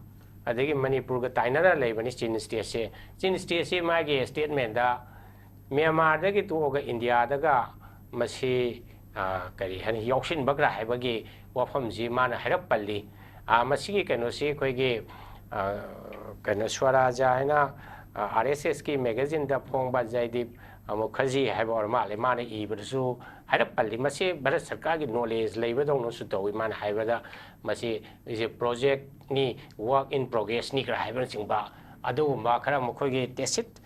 adagi Manipur ga tainara leibani Chin state se magi statement da Myanmar dagi to ga India daga masi kari hani yausin bagra haibagi wafam ji mana harap palli masigi kano si khoi ge kano Swaraja haina RSS ki magazine da phongba jaidip mukhaji haiba or male mana ibrusu harap palli masi Bharat Sarkar gi knowledge leiba dong no su to man haiba da masi is project ni work in progress ni kra haiba chingba adu ma khara mukhoi ge tacit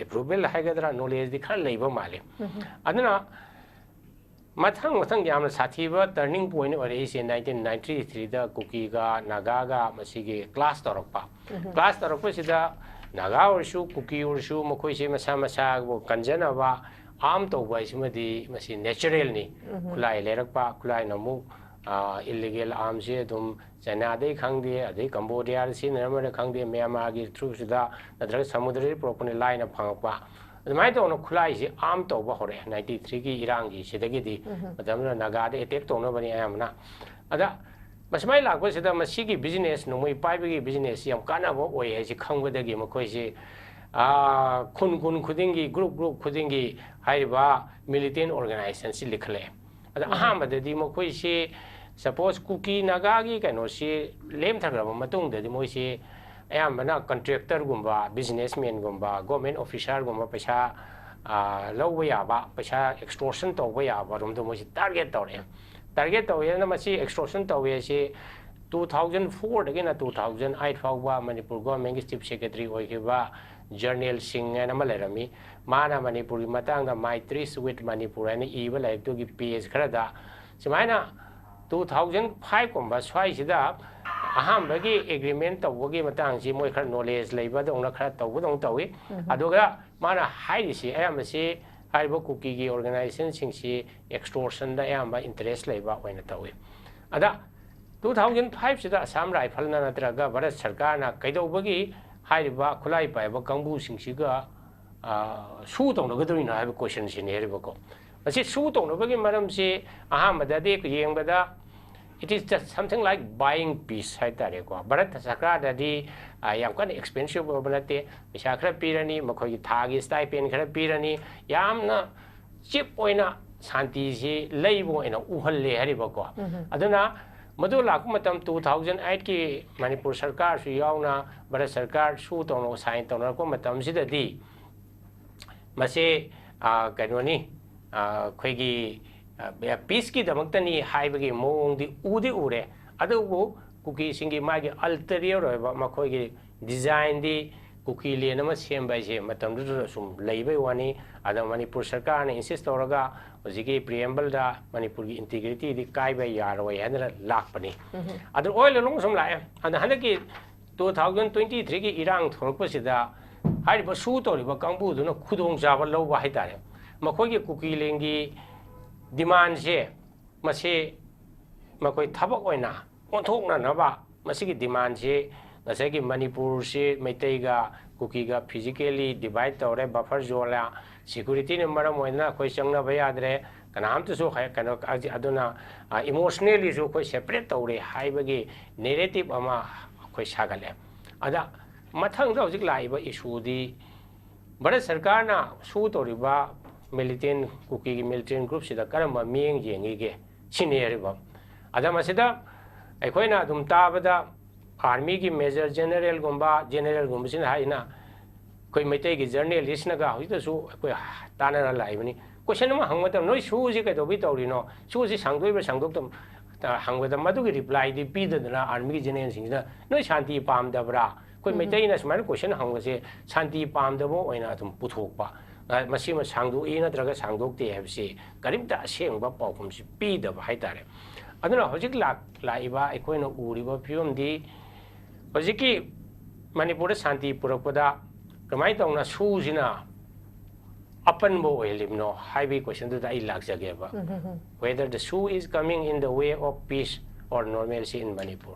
approval haigadra knowledge di khar leiba male aduna mathang yamna sathiba turning point or is in 1993 da kuki ga naga ga masigi class torokpa sida naga orsu kuki orsu mokoi se masa go kanjana ba am to ba ismadi masi natural ni khulai lerakpa khulai namu illegal arms je dum China dei khangde adei Cambodia si namara khangde Myanmar gi through sida nadra samudri propone line of phangpa admai to no khulai si am to ba hore 93 gi irang gi sidagi di madamna naga de attack to no bani ayamna ada masmai lagwa sida masigi business no moi pai gi business yam kana bo oi hai si khangba gi makoi si kun khudingi group khudingi haiba militant organization si likhle ada ahamba de di makoi si suppose kuki naga gi kano si lem thagraba matung de moi si ayamana contractor gumba businessman gumba government officer gumba paisa lawwa ya ba paisa extortion to ya ba rum do moi si target to na ma si extortion to we si 2004 dagi na 2008 fawba Manipur government chief secretary oi ke ba journal sing na malerami mana Manipuri matang da my trees with Manipur ani iba like to gi page khara da simaina 2005 komba swai sida aham bagi agreement to wagi matang si moi khar knowledge leiba dong na khara to dong tawi aduga mana hai si ayam si haiba kuki gi organization sing si extortion da ayam ba interest leiba oina tawi ada 2005 sida Assam rifle na natraga Bharat Sarkar na kaido bagi haiba khulai pai ba kangbu sing si ga su dong na gadoi na haiba question si ne riba ko asi su dong na bagi maram si aham da de ku yeng bada it is just something like buying peace hai tare ko Bharat Sarkar da di yam kan expensive banate pisa khara pirani makhoi gi thagi stipend khara pirani yamna chip oina shanti si leibo ina uhalle hariba ko aduna madu laku matam 2008 ki Manipur Sarkar su yauna Bharat Sarkar su tono sign tono ko matam sida di mase kanoni khoi gi peace ki damaktani haibagi moong di ure adubu cookie singi magi ulterior roiba makhoi gi design di cookie le nama sembai se matam du sum leibai wani ada Manipur sarkar ne insist toraga hojiki preamble da Manipur gi integrity di kai bai yaroi hanra lakpani adu oil long sum la and hanaki 2023 ki irang thorpa sida hariba su toriba kangbu du no khudong jaba loba haitare makhoi gi cookie lengi demand se mase makoi thabak oina onthokna naba masigi demand se ngasagi Manipur se meitaiga cookie ga physically divide tore buffer zone security ne maram oina koi changna bayadre kanam to so kano aduna emotionally so koi separate tore haibagi narrative ama koi sagale ada mathang da hojik laiba issue di Bharat sarkar na su toriba militant cookie militant group sida karamba mieng yengi ge senior ba ada masida aikoina dum tabada army ki major general gumba sin haina koi metai gi journalist na ga hojita su koi tanara laibani question ma hangmata noi su ji ka dobi torino su ji sangdoi ba sangdok tam hangwada madu gi reply di pi da na army ki general singna noi shanti pam da bra koi metai na smar question hangwase shanti pam da bo oina dum puthok ba masima sangdu ina draga sangdok te habsi karimta sengba pawkum si pi da ba haitare aduna hojik laiba aikoina uriba fium di hojiki Manipur shanti purakpada kamai tawna su jina apan bo oilimno haibi question to dai lagjage ba whether the shoe is coming in the way of peace or normalcy in Manipur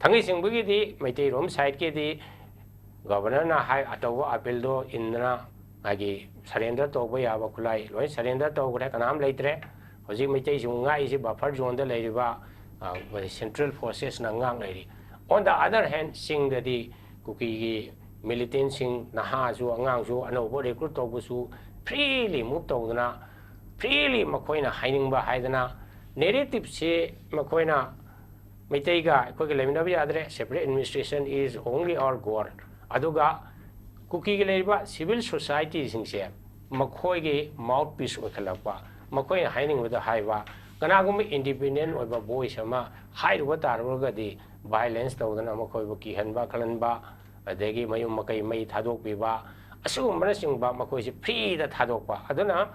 thangi singbugi di maitai rom side ke di governor na hai atawa appeal do indra agi surrender to ba ya ba khulai loi surrender to gre kanam leitre hoji maitai junga isi buffer zone da leiriba central forces na ngang leiri on the other hand sing the cookie militant sing naha ju angang ju anobo recruit to bu freely move to na freely makoina hiding ba haidana narrative se makoina maitai ga ko ke lemina bi adre separate administration is only our goal aduga cookie ge leiba civil society sing se makoi ge mouthpiece okhalakpa makoi hiding with the haiba kana gum independent oiba voice ama hairuba targa di violence tawdana makoi bu ki hanba khalanba adegi mayum makai mai thadok biba asu mana singba makoi si free da thadok ba aduna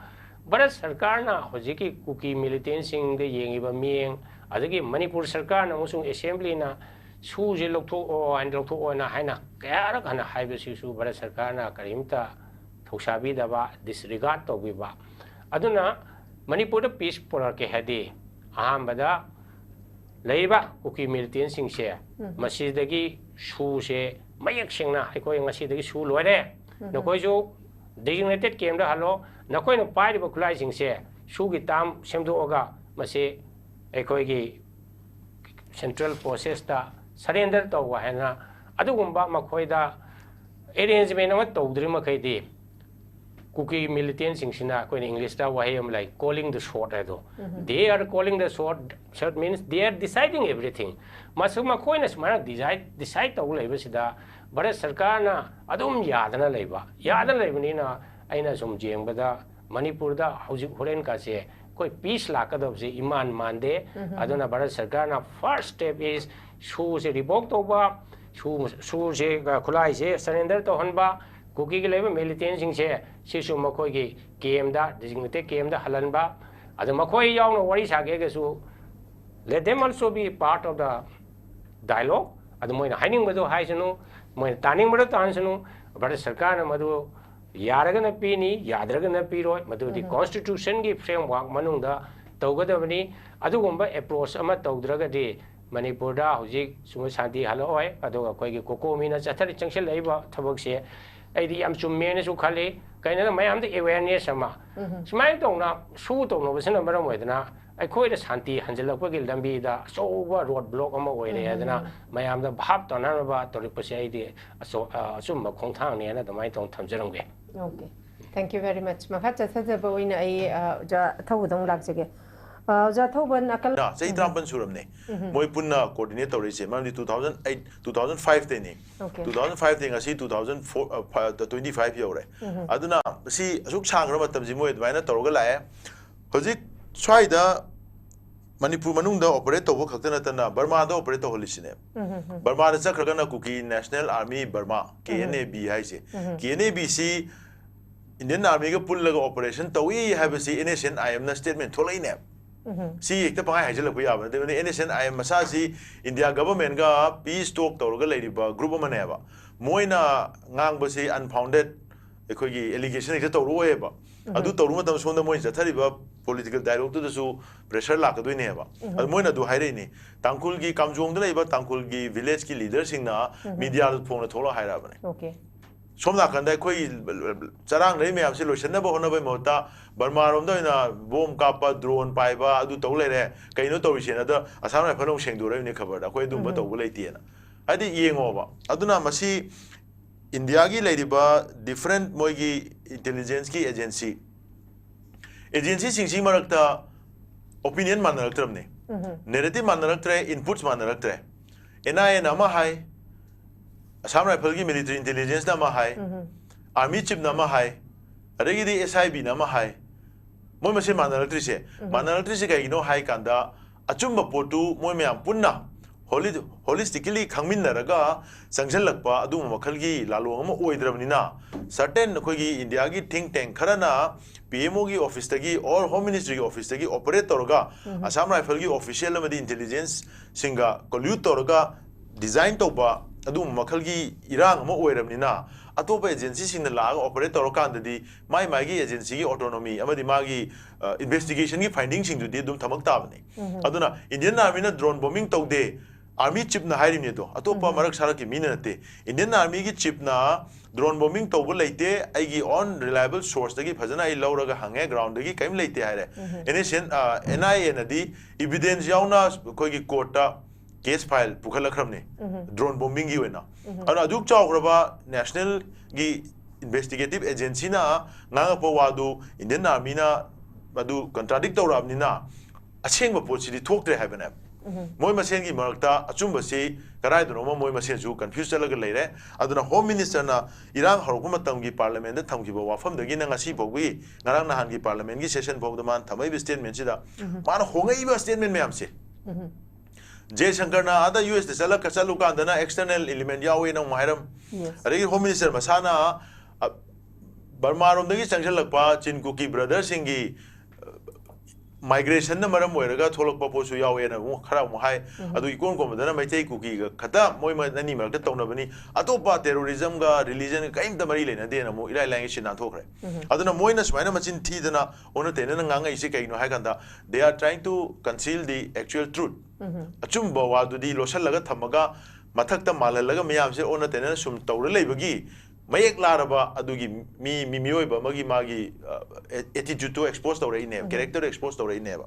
Bharat sarkar na hojiki cookie militant sing de yengiba mieng adegi Manipur sarkar na musung assembly na su je loktho o and loktho o na haina kaya kana haibe si su Bharat sarkar na karimta thosabi daba disregard to biba aduna Manipur peace polar ke hadi ahambada leiba cookie militant sing se masidagi su se mayak singna aikoi ngasidagi su loire nakoi jo designated camp da halo nakoi no pai ba khulai sing se su gi tam semdo oga mase aikoi gi central forces da surrender to wa hena adugumba makoi da arrangement ma tawdri makai di cookie militant sing sina ko in English da wahi am like calling the shot ado they are calling the shot means they are deciding everything masuma ko na smara decide to leiba sida Bharat sarkar na adum yadana leibani na aina sum jengbada Manipur da hojik horen ka se koi peace lakadab se iman mande aduna Bharat sarkar na first step is su se revoke to ba su se khulai se surrender to hanba cookie ke leiba militant sing se sisu makoi gi game da designated game da halan ba adu makoi yaw no wari sage ge su let them also be part of the dialogue adu moina haining bado haisanu moina taning bado tansanu Bharat sarkar na madu yaragana pini yadragana piroi madu di constitution gi framework manungda tawgadabani adugumba approach ama tawdraga di Manipur da hojik suma shanti haloi adu koi gi Cocomi na chathari changshel leiba thabak se aidi am chumme su khali kaina mayam de awareness ama smai tongna su tongno basana maram oidana aikoi da shanti hanjalakpa gi lambi da soba road block ama oire adana mayam da bhap tona ba toripase aidi asum khongthang ne na damai tong thamjarangbe. Okay, thank you very much. Makhacha sajaba oina ai ja thawdong lagjage ja thawban akal na sei trampan suramne moi punna coordinate tawrise mamdi 2008 2005 te ni 2005 te ngasi 2004 25 yore aduna si asuk changra matam ji moi adwaina tawga lae hojik Swaida Manipur Manunda operate over Katanatana, Burma operate Holisine. Burma the Sakragana Cookie, National Army Burma, KNAB, I say. KNABC Indian Army pull operation, Tawi have a see innocent, I am the statement, Tolina. See, the Pai Hajalapuya, the innocent, I am Masasi, India government ga peace talk to lady group of maneva. Moina Nangbasi unfounded allegation to Roeba. I do Toruma from the Moins, the terrible political dialogue to the zoo, pressure lack of Wineva. And Moina do Haireni. Tankulgi comes on the labor, Tankulgi village leaders in media phone at Tola Hairabane. Okay. Some like and Sarang Remy have solution never honorable Mota, Burma in a bomb kappa, drone piper, do Tole, Kaino Torishan, other as I'm a Pano Shang to Remy covered, a quay do but over Latiana. I did Yang over. Aduna Masi Indiagi Ladyba, different Moigi intelligence agency. Agency sing Marakta opinion manaractramne, narrative manaractre, inputs manaractre. NIA Namahai. Assam Rifle military intelligence nama high, army chief nama high, regular SIB nama high. Moi masi manalatrice kay no high kanda, achumba potu moi me punna, holistically kangmin naraga, sanction lakpa adu makalgi lalu amo oidramnina. Certain kogi India gi think tank karana, PMO gi office tagi or home ministry office tagi operator ga, Assam Rifle gi official amadi intelligence singa collutor ga design to ba. Adum Makalgi Irang Mo Ramnina, Atopa agencies in the lag operator Kandadi, my Magi agency autonomy, Amadi Magi investigation findings into the Dum Tamaktabni. Aduna, Indian Army drone bombing to day, Army chip na hiring nedo, Atopa Marak Saraki minute, Indian Army chip na drone bombing to late, Igi on reliable source, the Pazana Laura Hange ground, the came late. Innocent NIA and the evidence Yauna Kogi Kota. Case file Pukala Kramne, drone bombing you na. And Aduk Chaukraba National Investigative Agency na Nangapawadu, Indian Army na Madu contradictor Ramnina, a chamber pochi talk to heaven. Moy Masengi Marta, Achumbasi, Karaidonoma, Moy Masensu, confused a little later. Aduna Home Minister na Iran Harukumatangi Parliament, the Tangiba from the Ginangasi Bogi, Naranahangi Parliament session for the man, Tamabi statement, Man Honga statement Mamsi. Jay Shankarna, other US, the Sala Kasaluka, and the external element Yahweh no Mahiram. Yes. Home Minister Masana Burma on the Sanction Lapa, Chin Cookie brothers Singi migration, the Maram Weraga, Toloposu Yahweh and Karamahai, Adu Ikon Commodana, may take cookie, Kata, Moima, animal, the Tonabani, Atopa, terrorism, religion, came the Marilyn, and then a Moira language in Antokre. Adana Moinas, Manamachin Tidana, Onatenanga Isika, no Hakanda, they are trying to conceal the actual truth. Achumba wadu di losalaga thamaga mathakta malalaga miyamse ona tenena sum tawra leibagi mayak laraba adugi mi mioiba magi attitude to expose tawra ine character expose tawra ine ba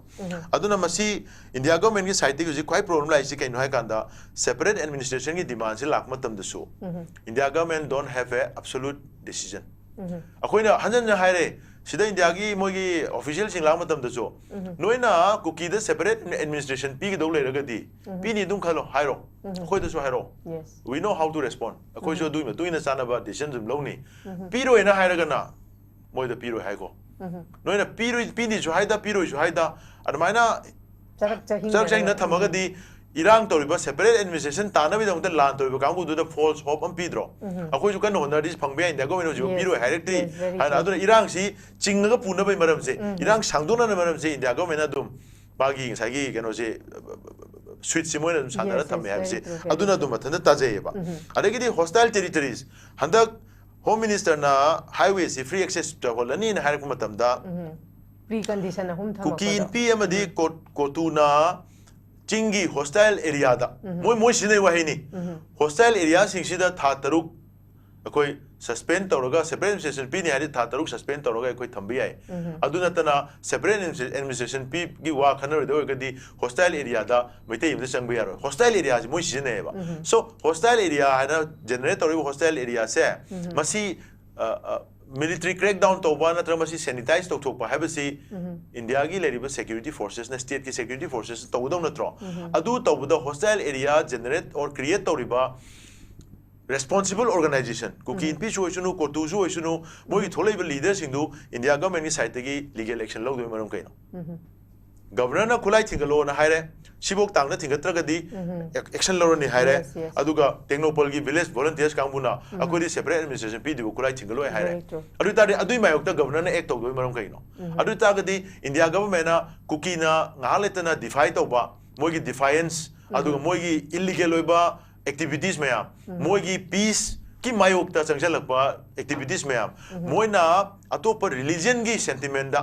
aduna masi India government gi side gi quite problem lai sikai no kanda separate administration gi demand se lak matam da so India government don't have a absolute decision akoina hanjan haire Sida India gi mogi official sing lang matam da so noina cookie the separate administration pi gi dole ragadi pi ni dum khalo hairo khoi da so hairo we know how to respond akoi so do na sana ba decision zum lo ni pi ro ena hairaga na moi da pi ro hai ko noina pi ni so haida pi ro so haida admaina chak na thamaga di Irang Toriba separate administration Tana with the land to become to the false hope and Pedro. A coach you can honor this Pangbe and the government of Piro directly and other Irang see Chinga Puna by Madam say Irang Sangduna Madam say in the government Adum Bagi Sagi can say sweet Simon and Sandra may have said Aduna Dumatan Tazeba. I think the hostile territories Handak Home Minister na highways free access to Holani and Harakumatamda precondition home Cookie in PMD Kotuna Chingi hostile area da. Moi sine wahini. Hostile area sing sida Tataruk. Akoi suspend toroga separate administration P ni hari Tataruk suspend toroga akoi thambi ai. Aduna tana separate administration P gi wa khanar do gadi hostile area da mete yim sang biaro. Hostile area moi sine ba. So hostile area hana generate tori hostile area se masi military crackdown to one atramasi sanitize to habasi India gi leriba security forces na state ki security forces to udom natro adu to the hostile area generate or create to riba responsible organization cookie in peace oisunu ko tu su oisunu moi tholei leaders indu India government ni side gi legal action lo do maram kaino governor na kulai thingalo na haire sibok tang na thingatragadi action lorani haire aduga technopol gi village volunteers kambuna akodi separate administration pi dibu kulai thingalo haire adu tari adui mayok ta governor na act tawdo maram kaino adu tagadi india government na cookie na ngaletana defy tawba mogi defiance aduga mogi illegal oiba activities mayam mogi peace ki mayok ta changjalakpa activities mayam moina atopa religion gi sentiment da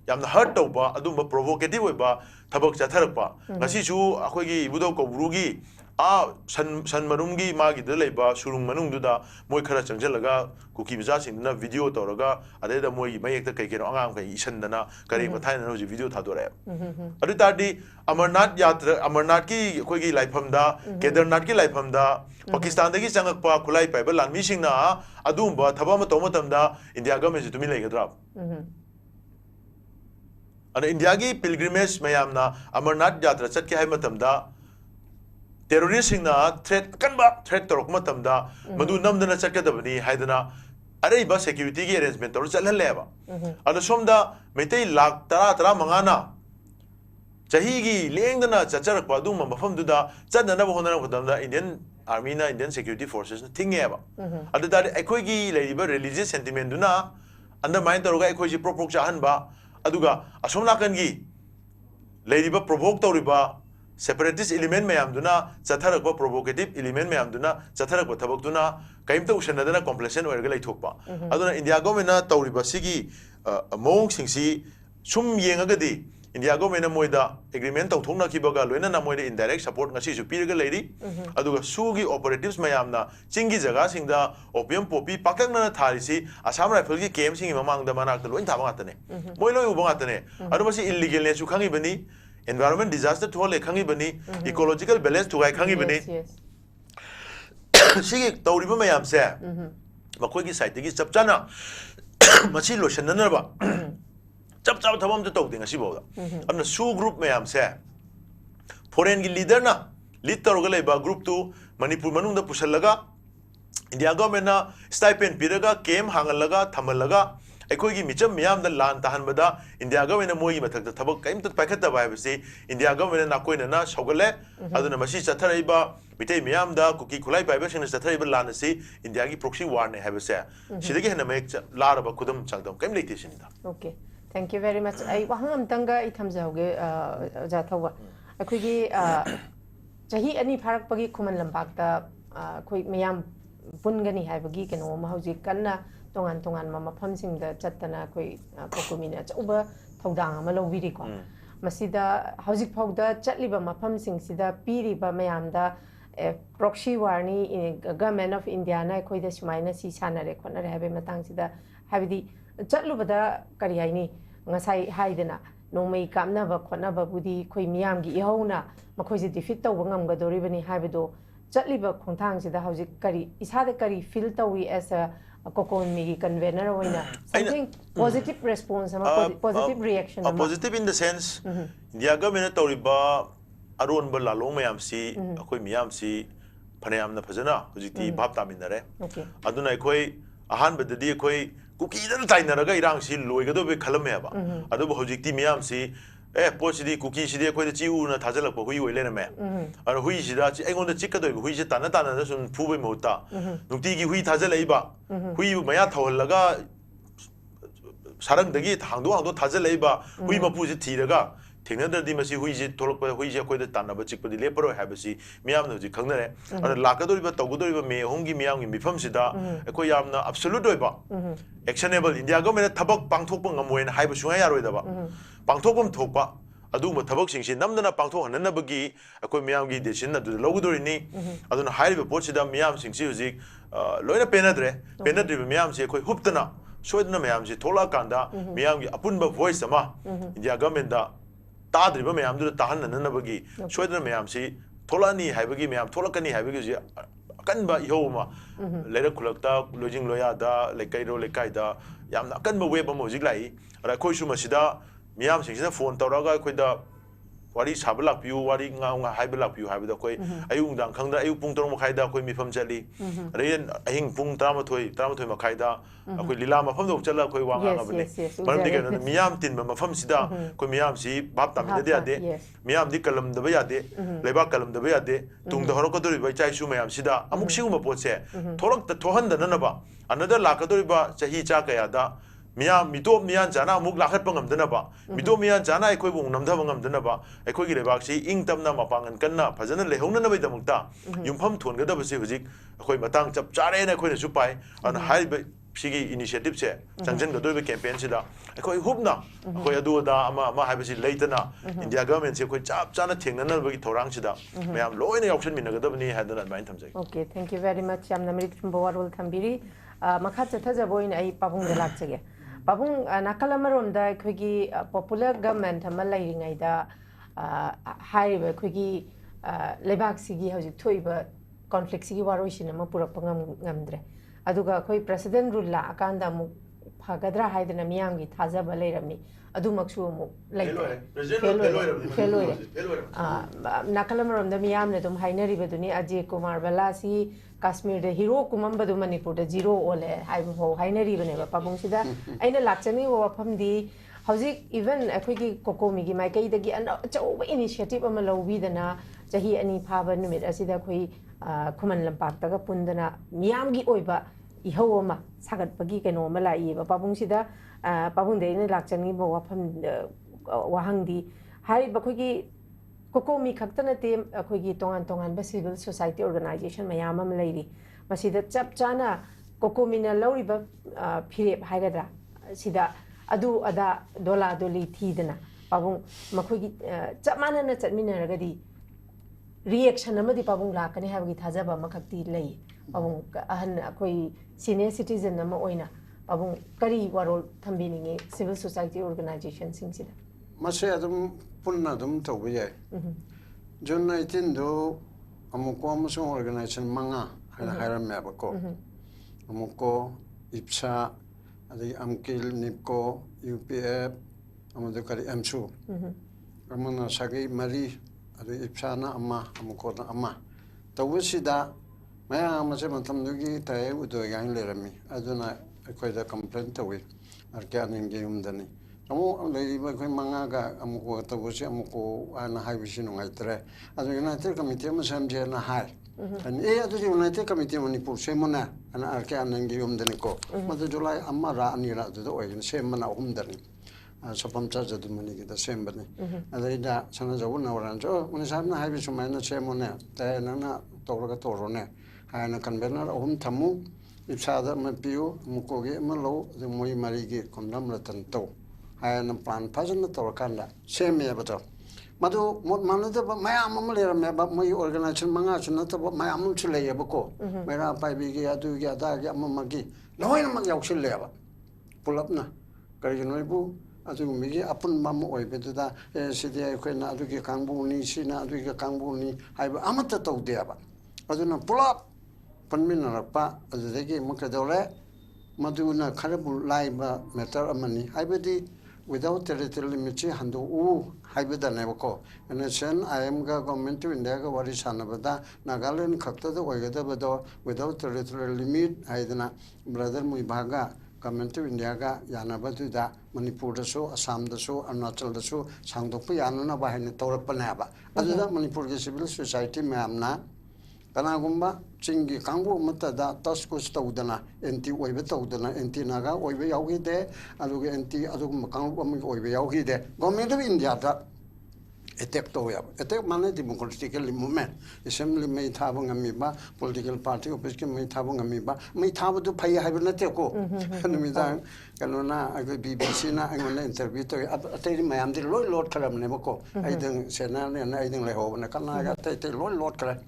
yamna hurt tawba adumba provocative oiba thabak chatharakpa ngasi chu akhoi ibudo ko burugi a san marumgi magi da leiba surung manung duda moi khara changjalaga kuki biza sing na video tawraga ade da moi mayek ta kai kero angam kai isandana kare mathaina no video thadore adu tardi amarnath yatra amarnath ki akhoi gi laifam da kedarnath ki laifam da pakistan dagi changakpa khulai paiba lanmi singna adumba thabama tomatam da india government ju tumi leigadra and India ki pilgrimage mayamna Amarnath yatra chat ke hai matamda terrorist na threat kanba threat torok matamda madu namdana chat ke dabani haidana are ba security ki arrangement tor chal haleba adu somda metai lakh tara mangana chahi gi lengdana chacharak pa du mafam du da channa ba honana badamda Indian army na Indian security forces na thingeba adu da ekoi gi leiba religious sentiment duna undermine toroga ekoi ji provoke chahan ba aduga asomna kangi leiba provoke tawriba separatist element mayam duna chatharakba provocative element mayam duna chatharakba thabak duna kaimta ushanadana complexion oirga leithokpa aduna india government na tawriba sigi mong singsi sum yengagadi india government na moida agreement tawthongna kibaga loina na moida indirect support ngasi su pirga leiri aduga sugi operatives mayam na chingi jaga singda opium popi pakakna na tharisi assam rifle gi camp singi mamang da manak loin thaba ngatane moi loi uba ngatane adu masi illegal ne su khangi bani environment disaster thole khangi bani ecological balance thugai khangi bani sigi tawriba mayam se makoi gi site gi chapchana masi lotion ba chap chap thabam to tawding asi boda amna su group mayam se foreign gi leader na lead torga leba group tu manipur manung da pusalaga india government na stipend piraga kem hangalaga thamalaga ekoi gi micham miyam da lan tahan bada india government na moi mathak da thabak kaim ta paikhat ba basi india government na koina na sogale aduna masi chatharaiba mitei miyam da kuki khulai bai ba sing chatharaiba lan asi india gi proxy war ne have se sidagi hena mek laraba kudum changdam kaim leite sinda okay thank you very much ai wahang amtanga I thamjauge jathawa akhoi chahi ani pharak pagi khuman lambak ta khoi miyam pungani haibagi keno ma hauji kanna tongan ma mafam sing da chattana khoi Cocomi na chauba thodang ama lobiri ko masida haujik phauda chatliba mafam sing sida piriba mayam da proxy war ni government of India na khoi da sumaina si sanare khona re habe matang sida habidi chatlubada kari haini ngasai haidena nomai kamna ba khona ba budi khoi miyam gi ihona makhoi ji defeat taw ngam ga doribani haibedo chatliba khongthang sida haujik kari isada kari feel tawi as a Cocomi gi convener oina something positive response positive reaction positive in the sense India government tawriba aron ba lalong mayam si akhoi miyam si phanayam na phajana hujiti bhab taminare aduna akhoi ahan badadi akhoi kuki dan tainaraga irang si loigado be khalame ba adu hojikti miyam si pochidi kuki si de khoi chi u na thajalak ba hui oile na me ar hui si da chi engon da chik ka do hui si tan da sun phu be mota nukti gi hui thajalai ba hui maya thawlaga sarang dagi hangdo thajalai ba hui mapu si thiraga thengnadradi masi hui si tholakpa hui si khoi da tanaba chikpadi leparo habasi miyam no ji khangnare ar lakadoriba tawgodoriba me hongi miyam gi mifam sida khoi yamna absolute oiba actionable india government thabak pangthokpa ngamoina haiba sunga yaroi ba pangthokpam thokpa aduma thabak singsi namdana pangthok hananabagi khoi miyam gi decision adu logodorini aduna haiba pochida miyam singsi hujik loina penadre miyam si khoi huptana soidna miyam si thola kanda miyam gi apunba voice ama india government da tadriba mayam du tahan nanabagi soidna mayam si tholani haibagi mayam tholakani haibagi ji kanba ihoma lera khulakta lojing loya da lekai da yamna kanba web am hojik lai ara khoi su masida miyam sing sina phone tawraga khoi da wari sabalak piu wari nga haibalak piu haibida koi ayung dang khangda ayuk pung torong makai da koi mifam chali rein ahing pung tramathoi makai da koi lila mafam dok chala koi wanga ngabani maram di kano miyam tin mafam sida koi miyam si bap tamida de ade miyam di kalam da bayade leba kalam da bayade tung da horok kadori bai chai su miyam sida amuk siguma potse thorak da thohan da nanaba another lakadori ba chahi cha kaya da Miyam mito miyan jana muk lakhat pangam dana ba mito miyan jana ekoi bung namda bangam dana ba ekoi gi lebak si ing tamna mapangan kanna phajana lehongna na bai damukta yumpham thon ga da basi hujik ekoi matang chap chare na ekoi na supai an hai sigi initiative se changjan ga doi campaign sida ekoi hubna ekoi adu da ama hai basi leitana India government se ekoi chap chana thengna na bagi thorang sida mayam loina yauksan min ga da bani hadana advain thamjai. Okay, thank you very much. Yam namri thumbawarul thambiri makha chathajaboin ai pabung delak chege Pabung nakalamaromda akhoi popular government ama lairingaida haiba akhoi lebak sigi hojik thoiba conflict sigi waroisin ama purakpa ngamdre aduga akhoi president rule la akanda amu phagadra haidana miyamgi thajaba leirami adumaksu amu laite feloi nakalamaromda miyamne dum hainaribaduni Ajay Kumar Balasi Kashmir the hero kumambadu Manipur the zero ole haibo hainari bane pabung sida aina lakchani wa phamdi hojik even akhoi Cocomi gi mai kai dagi an chaw initiative ama lobi dana chahi ani phaba numit asida khoi khuman lampak taga pundana miyam gi oiba iho ma sagat bagi keno ma lai ba pabung sida pabung de ina lakchani bo wa pham wahangdi hai ba khoi Cocomi Kaktana team akhoi tongan civil society organization mayam am lairi masida chap chana Cocomi na loriba phirep haigadra sida adu ada dola doli thidana pabung makhoi chapmana na chatmina ragadi reaction amadi pabung lakani habagi thajaba makhakti lei pabung ahan akhoi senior citizen nama oina pabung kari warol thambini civil society organization singsida mase adum punna dum tawbi jai June 19 do amuko amusong organization manga hairam me abako amuko ipsa adi amkil nipko UPF amadu kari amsu amana sagi mari adi ipsa na amma amuko na amma tawbi sida maya amase matam dugi tae udo yang lerami aduna akoida complaint tawi arkan inge umdani Amu lady by Manga, Amuko Tabusi, Amuko, and Hibishin Naitre. As the United Committee was Samjana High. And the United Committee Manipur, Semona, and Arkan and Gium Denico. Mother July Amara and Yura the way in same manner Umdani. Sapam Charge of the Muniki, the same bunny. And they da Sanazawuna Ranjo, when it's having a Hibishman, Semona, Diana, Torgatorone, and a convener of Tamu, if Sada Mapiu, Mukogi, Malo, the Mui Marigi, Condamnatan To. Ayan ang plan pasan na torkanda same ya betul madu mana tu maya amal ya maya mai organisasi manga cina tu maya amal cile ya beko mera apa bigi adu ya da ya mamagi loh ini mang yauk cile ya pull up na kerja noibu adu migi apun mamu oi betul dah sedia kau na adu ke kangbu ni sina adu ke kangbu ni hai amat tu tahu dia apa adu na pull up penmin apa adu lagi muka dole madu na karabu lai ba meter amani hai bedi without territorial limits, Handu Hybida Nevako. And a sen I am government to India, what is Hanabada, Nagaland Kakta, the Wagada, without territorial limit, Aidana, brother Muibaga, government to India, Yanabatu, Manipur so, Assam the so, Arunachal the so, Sangtopu Yanuna behind the Torah Panaba. Other than Manipur Civil Society, Mamna. Kanagumba, Chingi Kangu Matada, Taskus Taudana, Enti Webe Taudana, Enti Naga, Oibe Yaugi de, Aluga Enti Adum Kangu Oibe Yaugi de, Government of India, attack Toya, attack Mana democratically movement, assembly may having amoeba, political party, opposition may having amoeba, may have to pay Hibernateko. And with that, Canona, I could be BBC, I'm going to interview to tell him I am the Lord Karam Nemoko. I think Senan and I think Leho, and I can't tell Lord Karam.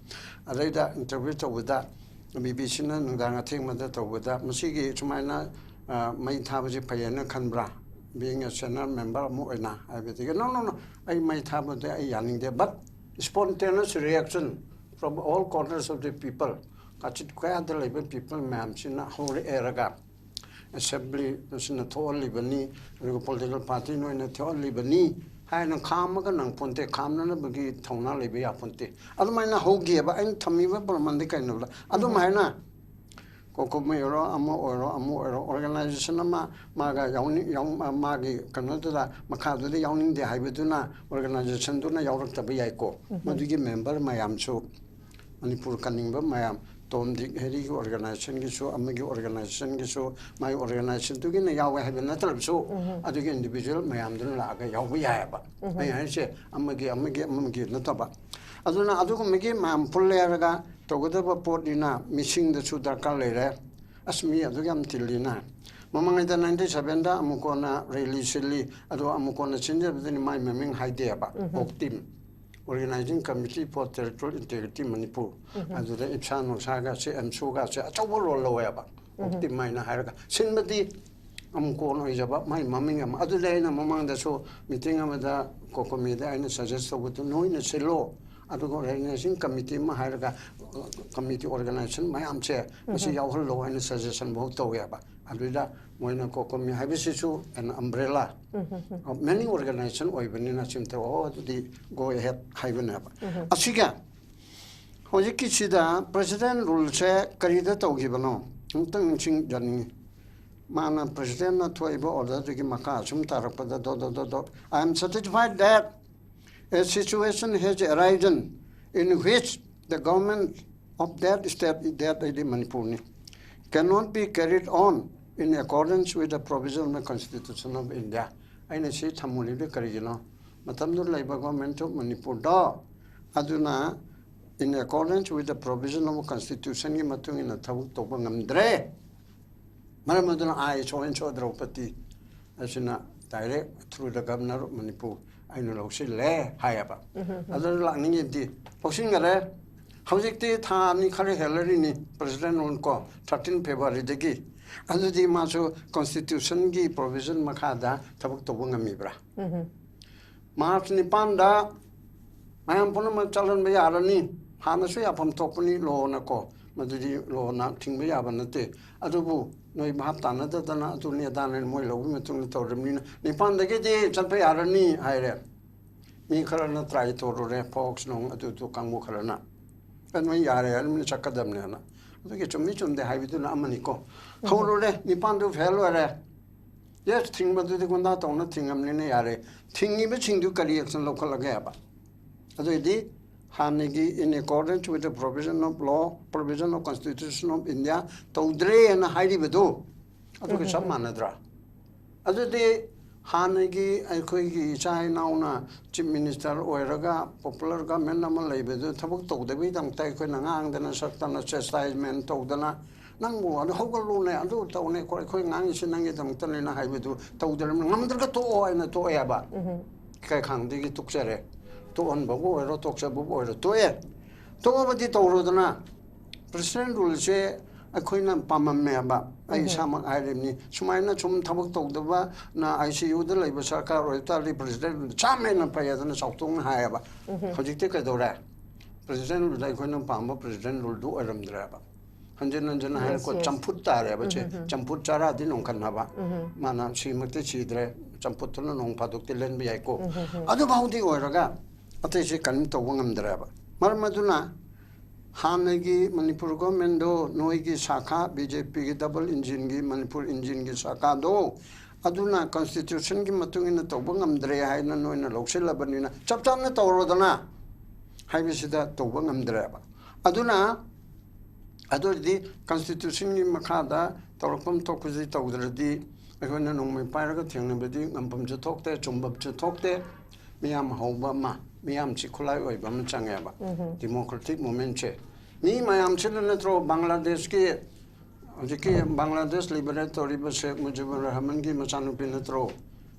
I read that interview with that. BBC and I think with that. Musigi, to my may have a payana Canbra. Being a Senate member, Moina, I would think, no, I might have a yarning there, but spontaneous reaction from all corners of the people. Kachit Kwaya the Labour people, ma'am, Sina Holy Eraga. Assembly, the Senator Libani, the political party, no, in a Thor Libani, hai nang kham ga nang ponte kham na bagi thongna lebe ya ponte adu mai na ho gi ba an thami ba perman de kai no la adu mai na Cocomi oro organization ma ga yaung ma gi kanu da makha du de yaung de haibe du na organization du na yauk ta ba yai ko madu gi member mayam chu Manipur kaning ba mayam tom dik heri gi organization gi chu am gi organization gi chu mai organization tu gi na yaw ha be na tal chu adu gi individual mayam du la ga yaw ba ya ba ai hai che am gi na ta ba adu na adu ko me gi mam pulle ga togodaba podina missing the sugar kalere asmi adu gam tilina mamang ida 97 da amukona releasely adu amukona chinja bidini mai meming haide ba optim organizing committee for territorial integrity Manipur adu da ipsan saga se amsu ga se achawo lo ya ba optim mai na haga sinbadi amukona ijaba mai maming am adu leina mamang da so meeting amada Cocomi da aina suggest to noina selo adu organizing committee ma haga committee organization mayam che masi yawhal lo and suggestion bo to ya ba aduda moina Cocomi habisi chu an umbrella of many organization oibani na chimte o adu go ahead haibana ba asiga hojiki sida president rule che karida to gibano tang ching jani mana president na thoiba order to ki maka chum tarapada do I am satisfied that a situation has arisen in which the government of that state, that is Manipur, cannot be carried on in accordance with the provision of the Constitution of India. I say Tamuli the Karino, Matamdu Labour Government of Manipur, Aduna, in accordance with the provision of the Constitution, Matung in a Tobangam Dre. Maramaduna, I saw and saw Draupati as in a direct through the governor of Manipur. I know she lay high up. Other lightning indeed. Posingare, Hosiki Tani Kari Hillary, President Unco, 13 February de Gi. Other the Maso Constitution Gi provision Makada, Tabuk to Bungamibra. March Nipanda, I am Ponama Chalan Bayarani, Hanasui upon Topani, Lonaco, Madudi Lona, King Bayabanate, Adubu. No, you have done another than to near down and Moilo, women to the Remina. Nipan the Gedi, Champe Arani, I read. Me Karana try to re folks long to Kamukarana. And when Yare, I'm in Chakadamana. Look at your mission, the Havidun Amanico. Horore, Nipan to Fellow. Yes, think but the Gondat on nothing, I'm lineare. Think imaging to careers and local Agaba. As I did. Hanigi in accordance with the provision of law, provision of Constitution of India, Todre and Heidi Bedo. I took some manadra. Other day, Hanigi, I could China, Chief Minister, Oeraga, popular government, Malabedo, Tabuk told the Vidam Taikwanang, then a certain chastisement told the Nango, the Hogaluna, and do Tone, Koyangang, Shinangitam, Tanina Hibedu, told them, Namdrato and a Toeba. Kakang digi took Sere. To on Babu or talks about to it. To over the Torodana. President will say a queen and Pamameba, I summon Irene, Sumina Chum Tabuk Togdava, na I see you the Labor Sarkar or Italy President, Chaman and Payatan Southung Hayaba. How do you take a dora? President will like when Pamba, President will do a Ramdraba. Hanjan and Jana Champutare, but Champutara didn't Kanava. Mana, she must chidre, Champutun, non Paduk, Len Biaco. Other about the Oraga. Atese kan to wangam draba marmaduna hanagi Manipur government do noigi shakha BJP gi double engine gi Manipur engine gi shakha do aduna constitution gi matungina to wangam dre haina noina loksela banina chapcham to rodana haibisida to wangam draba aduna adodi constitution gi makada torpam to kuzi to dradi agona nongmai pairaga thengnabedi ngampam ju thokte chumbab ju thokte miyam hoba ma Miam Chikulai or Bamchangaba, democratic moment. Me, my am children through Bangladesh, Bangladesh Liberatory Basek Mujibur Hamangi Masanu Pinatro,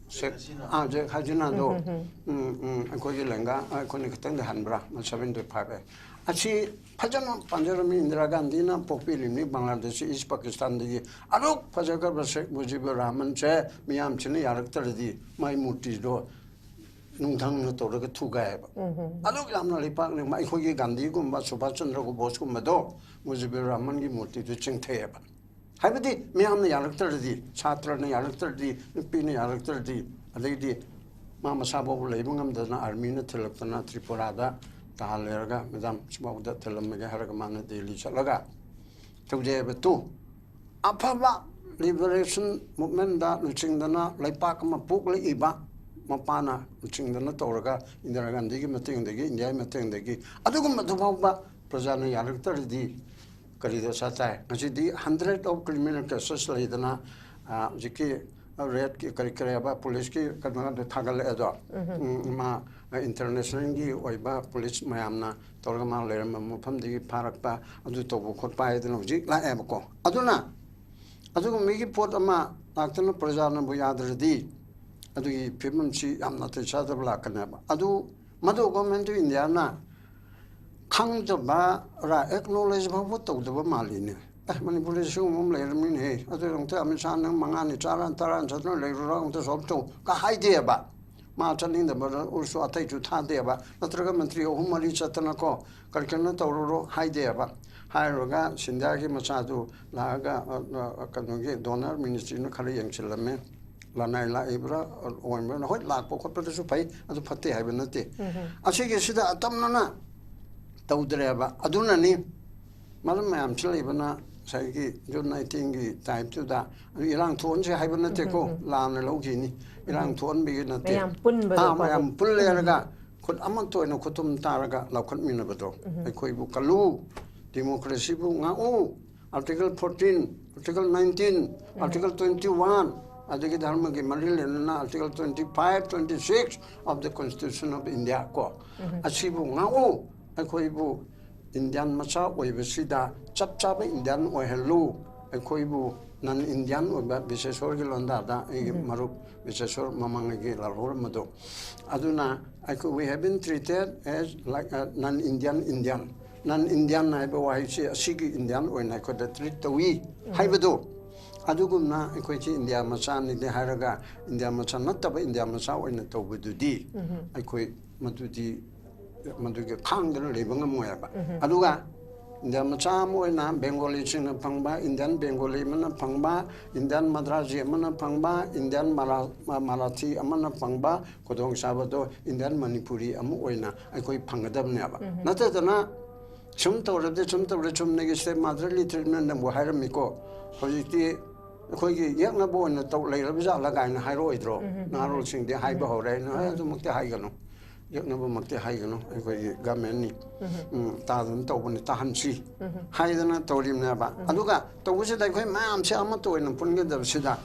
Ajak Hajinado, Akoyilanga, I connect the Hanbra, Masavin de Pape. Achi Pajano Panjarami Indira Gandhina, Popilini, Bangladesh, East Pakistan, the Adok Pajaka Basek Mujibur Haman, Miam Chini Araktardi, my Mutido. Nungtang to the two guy. I look at Lipak, my Hogi Gandhi, Subachan Rogo Bosco Mado, Muzibir Ramangi Muti to Chingteba. Habiti, Miam the Yaractardi, Chatra and Yaractardi, Pini Yaractardi, a lady मा मसाबो लेबंगम दना army न थिलक्तना त्रिपुरादा तालेरगा Madame सुबाउदा थिलमगे हरगा माना Delhi चलगा तौजे बतु अफबा liberation movement da luchingdana laipak ma pukle iba mapana luchingdana toraga Indira Gandhi gi matengdagi India matengdagi adugum madubaba prajana yaraktardi karida satai ngasi 100 of criminal cases laidana jiki red ki karikara police ki kadana de thagal edo ma international gi oiba police mayamna torga ma lerma mufam digi pharakpa adu tobu khotpa edana ji la ebako aduna adugo migi pot ama laktana prajana bu yadradi adugi pimamchi amna te chadabla kanaba adu madu government of India na khangdaba ra acknowledge ba tawdaba malini Manipur sumum lermin he adu ta amisan mangani charan taran chadno lerurang ta sobto ka haide ba ma chanin da bar ursu atai chu tha de ba natraga mantri ohumali chatana ko karkana tawro haide ba Hairoga, Sindaki Masadu, Laga, Kanogi, donor ministry no Kari and Chilame, Lanaila Ibra, or Hot Lak, Pocopay, and the Pate Habanati. I say, Sida Atamana, Taudreva, Adunani, Madam Am Chilibana, Sagi, June 19 time to that. Ilang Tuan Habanatico, Lana Logini, Ilang Tuan begin at the am Pulleraga, could Amato and Kotum Taraga, Lakan Minabato, a Koibukalu. Democracy Article 14, Article 19, Article 21, Article 25, 26 of the Constitution of India. Asibu ngao, akoibu Indian Masa, Websida, Chapchaba Indian or Hello, akoibu non Indian or Bisesor Gilanda, Marup, Bisesor Mamangagi, Lahore Mado. Aduna, we have been treated as like a non Indian. Non-Indian naiba wahichi asigi Indian or naikoda treat the we haibado adugumna equity India masan ni haraga India masan not taba India masa or na tobududi equi madudi maduga kang the living moyaba aduga India macha mo na Bengali china pangba Indian Bengali mana pangba Indian Madrasi mana pangba Indian Marathi amana pangba kodong sabado Indian Manipuri amu oina equi pangadam neaba natana Some told the some negative motherly treatment and Waharamiko, Hojiti, Hogi, Yaknabo and the top later was like a hydro, narrow sing the high behold, and I had to make the Hagano. Yaknabo Makti Hagano, and we got many thousand token Tahansi. Haidana told him never. Aduga, to visit like my ma'am, Samato and Punga of Sida,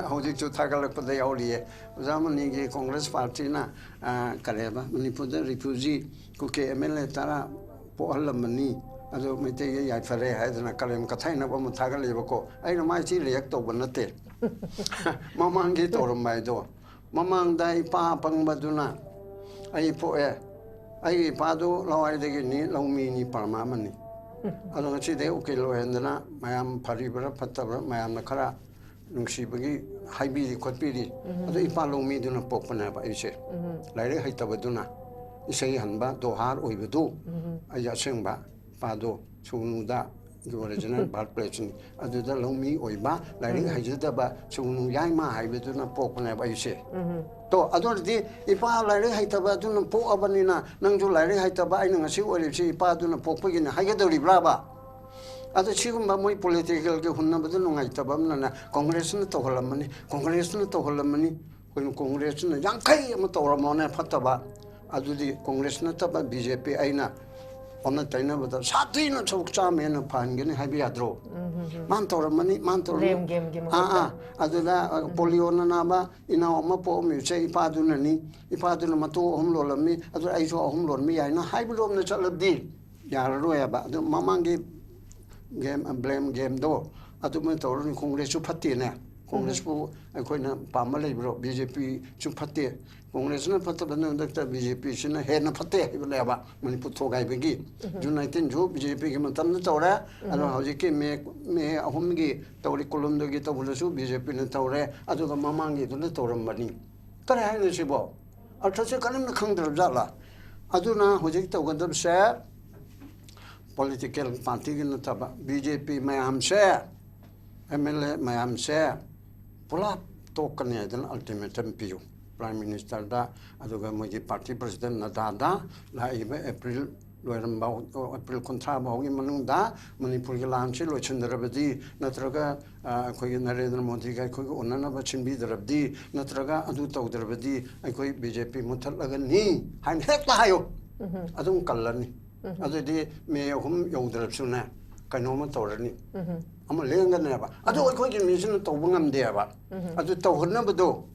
how did you tackle up the Aulie, Zamanigi Congress Party, Kaleba, Manipur refugee, Cookie, Emele Tara. Poala mani, as of Mete Yafare has an Akalim Katana of Matagalevako. I know my tea react over Nate. Mamang get over my door. Mamang die pa pangbaduna. I po air. I pado, low I degni, low mini parmamani. I don't see the Okelo and my am Paribra, Patara, my am Nakara, Nungsibagi, Haibidi, Kotpidi. I follow me do not popanaba, I say. Larry Hitabaduna. Say Hanba, Dohar, Oivedu, Ayasengba, Pado, Sunuda, the original birthplace. I do the Lomi, Oiba, Larry Hajidaba, Sunu Yaima, I do not poke whenever you say. To Adordi, if I Larry Haitaba do not poke Abanina, Nanju Larry Haitaba, and see what you say, Paduna Poke in Hayadori Brava. As a Chigumba, my political Hunabadun Haitabamana, Congress to Holamani, Congress to Holamani, when Congress in Young Kay Motoramona Pataba. Adudi Congress Nataba BJP Aina on the Taina with the Satina Chokcham and a Pangin Habiadro. Mantor money, Mantor game. Adula Poliona Naba in our Mapo, you say Padunani, if I do not homeload me, as I saw homeload me, I know hybrid on the child deal. Yaroyaba, the Mamangi game and blame game door. Adumentor in Congress to Patina. Congress for a coin Pamale, BJP to Pate. Congress no Pataban, Dr. BJP, in a head of Pate, when you put Togai begin. June 19, BJP Matan Tora, and how you came me a homegi, Tori Columbo get over the BJP and Tore, I do the Mamangi to the Torum money. Tara Shibo. I'll touch a column of Kandra Zala. Aduna, who take the share political party in the Taba, BJP, my am share, MLA, my am share. Pull up token as an ultimatum pew. Prime Minister da aduga mogi party president na da la ibe April loirambau April kontra baugi manung da Manipur gi lanchi lo chindarabadi natraga khoi Narendra Modi ga khoi onana ba chinbi darabdi natraga adu tawdarabadi khoi BJP muthal agani hain hekta hayo adum kallani adudi me hum yaudarabsuna kainoma tawrani ama lengana ba adu khoi gi mission tawbungam de ba adu tawhna bado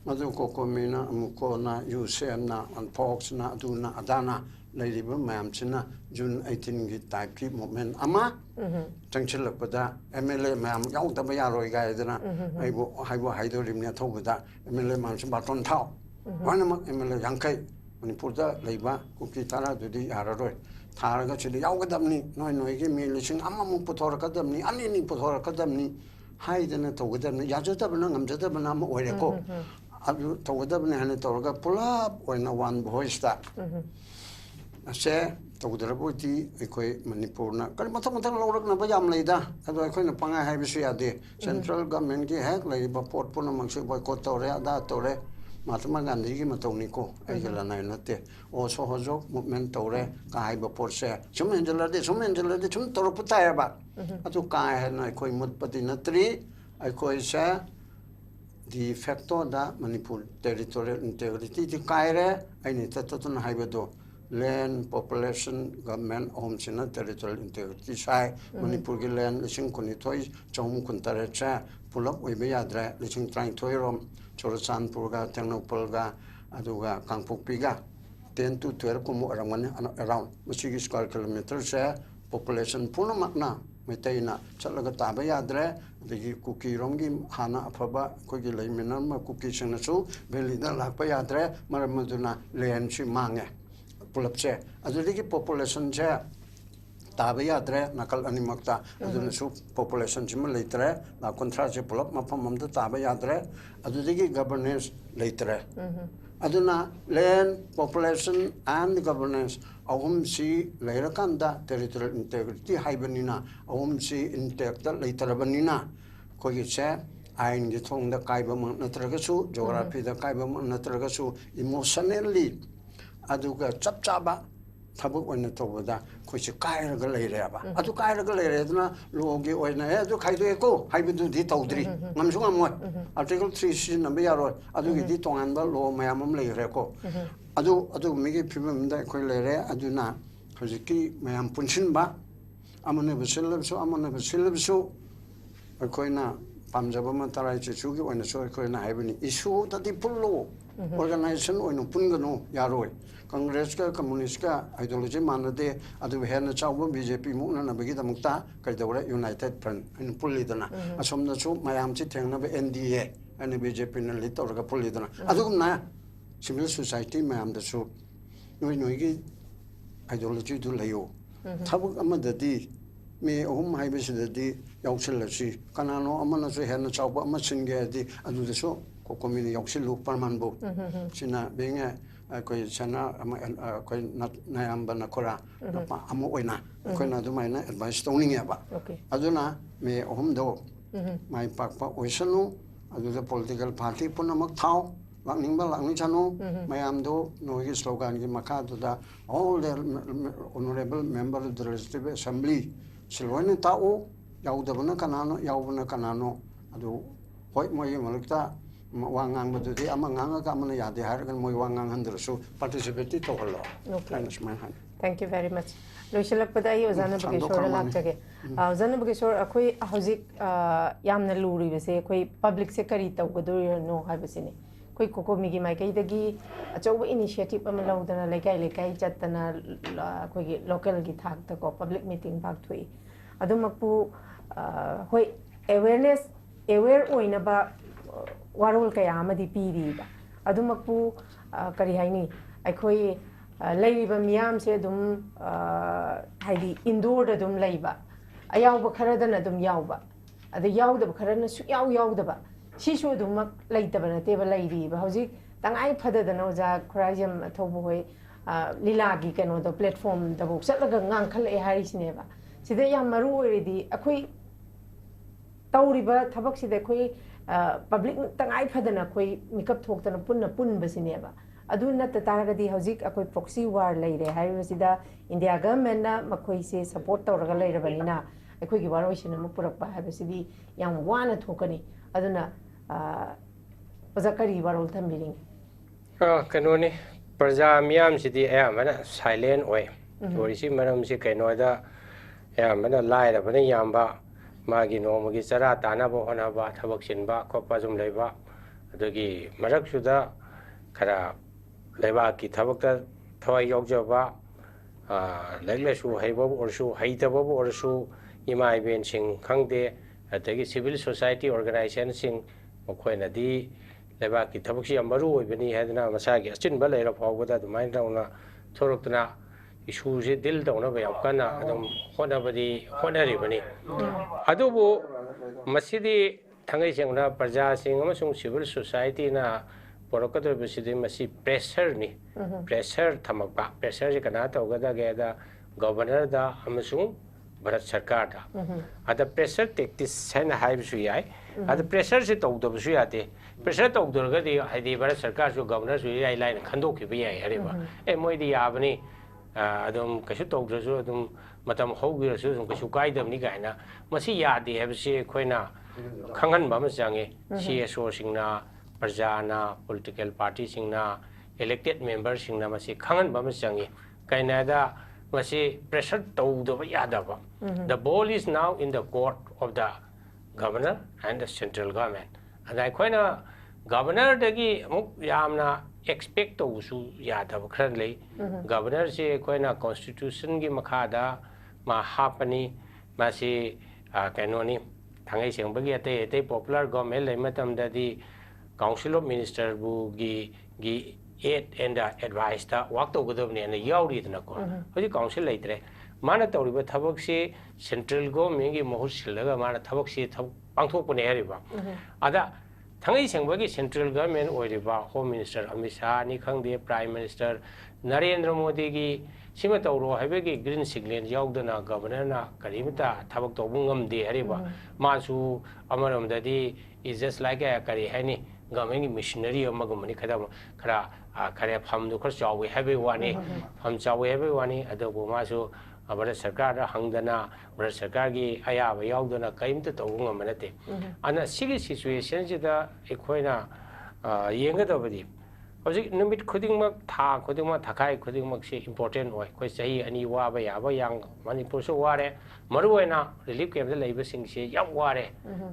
adu Cocomi na amuko na UCM na Fox na aduna adana Lady Mam China, June 18 gi type ki movement ama changchil pada MLA mam yaw ta ba ya roi ga dana ai bo haido rim ne thau da MLA mam chi baton thau wana ma MLA yangkai Manipur da leiba kuki tara du di ara roi thar ga chili yaw ga dam ni noi gi mi lising amma mu puthor ka dam ni ani ni puthor ka dam ni hai dana thau ga dam ni ya ja ta bana ngam ja ta bana ma oi re ko adu thau ga dam ni han tor ga pulap oi na one voice ta ase tawdaraboti ekoi Manipur na kali mathang lawrak na bayam leida ado ekoi na pangai hai bisu ade central government ki hek lei ba port puna mangse boycott tore ada tore Mahatma Gandhi ki matoni ko ai gala nai nate o so hojo movement tore ka hai ba port se chum enjala de chum tor putai ba atu ka hai na ekoi mut pati na tri ekoi se de facto da Manipur territorial integrity ti kaire ai ni tatun hai ba do land, population, government, home china, territorial integrity sai Manipur ki land lising kuni thoi chom kun tare cha pulap oi be yadra lising trying thoi rom Chorachandpur ga Tengnopal ga aduga Kangpokpi ga 10 to 12 kumu around machigi square kilometer se population puna makna meteina chalaga taba yadra degi kuki romgi hana afaba kogi leiminam ma kuki singna su belida lakpa yadra maramaduna land chi mange pulap che adudigi population che tabe yadre nakal animakta aduna su population chima leitre la kontra che pulap mapam mamda tabe yadre adudigi governance leitre aduna land population and governance ahum si leirakanda territorial integrity haibanina ahum si intact leitrabanina kogi che ain gi thongda kaiba ma natragasu geography da kaiba ma natragasu emotionally aduga chap chaba thabuk oina tobada khoisi kairaga leireba adu kairaga leiredna logi oina adu khaido eko haibidu di tawdri ngamsu ngamoi article 3 si number yaro adu gi di tonganba lo mayamam leire ko adu migi phimamda khoi leire aduna hojiki mayam punshin ba amane basilabsu khoina pamjaba ma tarai chu gi oina so khoina haibini issue tati pullo organization oina pungano yaroi Congress ka Communist ka ideology manade adu hena chawba BJP mu na bagi damukta kaidawra United Front in pulidana asomna chu mayam chi thengna be NDA and BJP na litor ka pulidana adugum na civil society mayam da chu noi gi ideology du layo thabuk amadadi me ohum haibesidadi yausilasi kanano amana chu hena chawba ama singe di adu da chu Cocomi yausilu parmanbo sina benga koi chana koi nayamba na kora pa amo oina koi na du maina advice toning ya ba aduna me ohum do mai pak pa oisanu adu the political party puna mak thau langning ba langning chanu mayam do no gi slogan gi makha du da all the honorable member of the legislative assembly silwani tau yaudabana kanano adu hoi moi malukta wangang betul dia amangang agak mana ya dia harkan moi wangang hendrasu participate itu kalau. Thank you very much. Loiselak pada ayo zana bagishore lak jage. Zana bagishore akoi housing yamna luri bese akoi public se kari tau gadur no hai bese ne. Koi Cocomi gi mai kai dagi achau initiative am laudana lekai chatana koi local gi thak ta ko public meeting bak thui. Adumakpu hoi aware oina ba warol kaya amadi piri ba adumakpu kari haini aikoi leiba miyam se dum haidi indoor da dum leiba ayaw ba kharadana dum yawba adu yawda ba kharana su yawda ba sisu dum mak leitaba na teba leiri ba hoji tangai phadadana oja khuraijam athobu hoi lilagi kano da platform da bok satlaga ngang khal e hari sine ba sida yam maru oridi akoi तौरीबा थबक सिदे कोई public तंगाई Fadna कोई मिकअप थोक्तना पुन बसिनेबा अदु नत तारगदी हौजिक अकोई proxy वार लेरे हाइबसिदा India government ना मखोई से support तौरगा लेरबनिना अखोई वारोइसन अमु पुरकपा हाइबसिदी याम वाना थोकनी अदुना ओजा करी वारोल थमिरिंग कनोनी प्रजा मियाम सिदी अयामना साइलेंट ओय ओरिसि मरम से कनोदा अयामना लाइरबने यामबा मागी नोमगी चरा तानाबो होनाबा थबक सिनबा खोपा जुम लेबा अदुगी मरकसुदा खरा लेबा की थबकता थवाई योगजबा लेगलेसु हैबो ओरसु हैतबो ओरसु इमा इवेंट सिंग खंगदे अदगी सिविल सोसाइटी ऑर्गेनाइजेशन सिंग मखोइनदी लेबा की थबकसी अमरु ओइबनी हैदना मसागी अचिनबा लेरा फावबदा दुमाइन दौना थोरक्तना इशू से दिल दौना बयाकना अदम होनरिबनी अदुबो मसिदी थंगै सेंगना प्रजा सिंग अमसुंग सिविल सोसाइटी ना पोरकदबसिदी मसी प्रेशर नि प्रेशर थमकपा प्रेशर से कना तौगदा गेदा गवर्नर दा अमसुंग भारत सरकार दा अदा प्रेशर टेक्टिस हैन हाइबसु याय अदा प्रेशर से तौदबसु याते प्रेशर तौदरगदी हाइदी भारत सरकार जो गवर्नर सु याय लाइन खंदोखिबा याय हरेबा ए मोइदी याबनी अदम कछु तौद्रसु अदम मतम होगिरसु कछु काइदमनी गायना मसी यादे हैबसे खोइना खंगनबा म चांगे सीएसओ सिंगना प्रजाना पॉलिटिकल पार्टी सिंगना इलेक्टेड मेंबर सिंगना मसी खंगनबा म चांगे काइनादा मसी प्रेशर तौदबा यादबा the ball is now in the court of the governor and the central government अदा खोइना गवर्नर दगी मुक यामना एक्सपेक्ट तौसु यादब खर ले गवर्नर से कोइना कॉन्स्टिट्यूशन की मखादा मा हापनी मासी कैनोनी थंगै सेंबगी अते पॉपुलर गवर्नमेंट ले मतमददी काउंसिल ऑफ मिनिस्टर बुगी एड एंड एडवाइस ता वाक तौगदबने ने याउरीदना को होजि काउंसिल लेत्रे माना तौरिबा थबक से सेंट्रल गवर्नमेंट की महूर सिलगा माना थबक से पांथोकने हरिबा अदा थंगै सेंबगी सेंट्रल गवर्नमेंट ओइरिबा होम मिनिस्टर अमित शाह नि खंगदे प्राइम मिनिस्टर नरेंद्र मोदी की सिमा तौरो हाइबेगी ग्रीन सिग्नल याउदना गवर्नर ना करीमता थबक तौबु ngamदे हरिबा मासु अमरमददी इज जस्ट लाइक ए करी हैनी गवर्नमेंट की मिशनरी अमगमनि खरा खरे फमदु खर चावे हाइबे वानी फम चावे हाइबे वानी अदबो मासु भारत सरकार हंगदना भारत सरकार की अयाब याउदना कईमता तौबु ngamनते अना सिगी सिचुएशन सिदा एखोइना येंगदबदी हौजिक निमित खुदिंगमक था खुदिंगमक थखाई खुदिंगमक से इंपोर्टेंट ओय कोई सही अनि वाबा याबा यांग मणिपुर सो वारे मरुवेना रिलीफ कैम्प द लेबा सिंग से याम वारे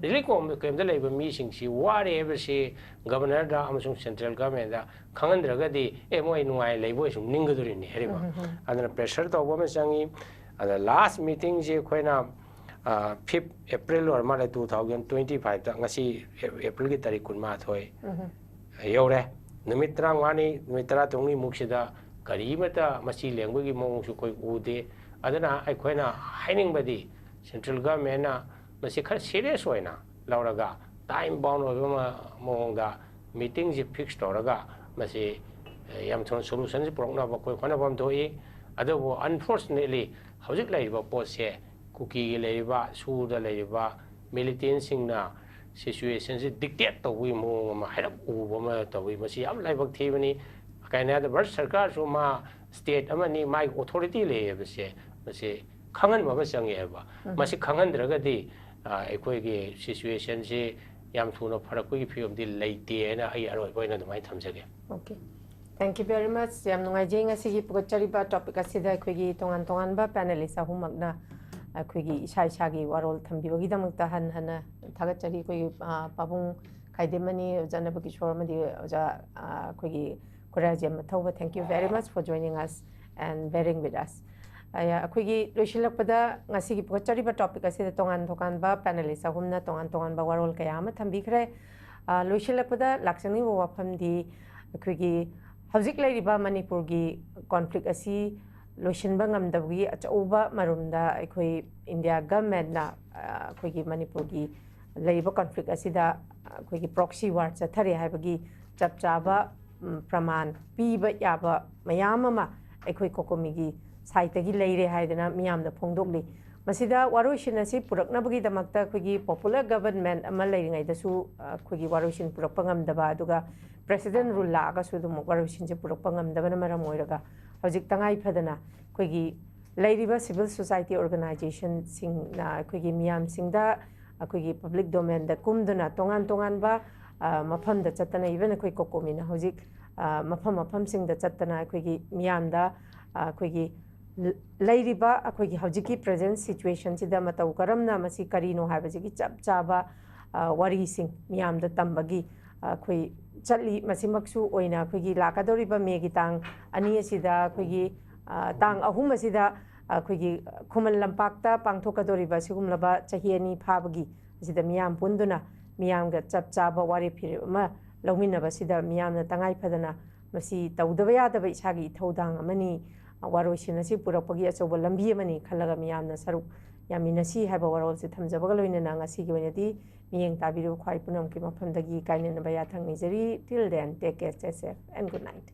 रिलीफ कैम्प द लेबा मी सिंग से वारे हेबसे गवर्नर दा अमसुंग सेंट्रल गवर्नमेंट दा खंगनद्रगदी ए मोय नुआय लेबोय सुम निंगदुरिनि हेरिबा अदना प्रेशर तौबा म संगी अदा लास्ट मीटिंग जे खोइना 5 अप्रैल और माले 2025 दा ngasi अप्रैल की तारीख 18 you're numitra trawani numitra tongni muksida karimata masi lengbugi mongsu koi ude adana aikoina haining badi central government na masi khar serious oina lauraga time bound oba mongda meeting ji fix toraga masi yam thon solution ji prokna ba koi khona bam thoi adabu unfortunately hojik laiba pose cookie laiba su da laiba militant singna situation is dictate to we mo ma harap u ma to we masi am lai bak thibani kaina the birth sarkar so ma state amani my authority le base masi khangan ma sang ye ba masi khangan draga di ekoi gi situation se yam thuna pharak gi phiom di leite na ai aroi boina dumai thamjage. Okay, thank you very much. Yam nungai jing asigi pukachari ba topic asida ekoi gi tongan tongan ba panelist ahumakna अखोगी इसा इसागी वारोल थम्बिबगी दमकता हन हन थागचरी कोई पाबुंग खाइदेमनी जनबकिशोर मदि ओजा अखोगी Khuraijam Athouba thank you very much for joining us and bearing with us अखोगी लोइसिलकपदा ngasiगी पकचरी बा टॉपिक असे तोंगान थोकान बा पैनलिस्ट अहुमना तोंगान तोंगान बा वारोल कया अमा थम्बिखरे लोइसिलकपदा लाक्संगनि वाफमदी अखोगी हौजिक लैरिबा मणिपुर की कॉन्फ्लिक्ट असी लोशन बंगमदबगी अचौबा मरुमदा अखोई इंडिया गवर्नमेंट ना अखोई मणिपुर की लेरिबा कॉन्फ्लिक्ट असिदा अखोई प्रॉक्सी वार चथरे हाइबगी चप चाबा प्रमाण पीबा याबा मयाम अमा अखोई कोकोमी की साइटगी लेरे हाइदना मियामदा फोंदोगली masida waroishin asi puraknabagi damakta khoi popular government ama leiringai dasu khoi waroishin purakpa ngamdaba aduga president rule laga su dum waroishin je purakpa ngamdaba na maram oiraga hojik tangai phadana khoi leiriba civil society organization sing na khoi miyam singda khoi public domain da kumduna tongan tongan ba mafam da chatana even khoi Cocomi na hojik mafam sing da chatana khoi miyam da khoi leiriba khoi hojiki present situation sida matau karamna masi karino habajiki chap chaba wari sing miyam da tambagi khoi chali masimaksu oina khoi lakadoriba megi tang ani sida khoi tang ahum sida khoi khuman lampakta pangthokadoriba sigumlaba chahiani phabagi sida miyam punduna miyam ga chap chaba wari phir ma lawminaba sida miyam na tangai phadana masi tawdaba yadaba isagi thodang amani waroishin asi purakpagi achoba lambi amani khalaga miyam na saruk yaminasi haiba warol se thamjabaga loinana ngasi gi wenadi miyeng tabiru khwai punam ki mafamdagi kainena baya thangni jari till then take care stay safe and good night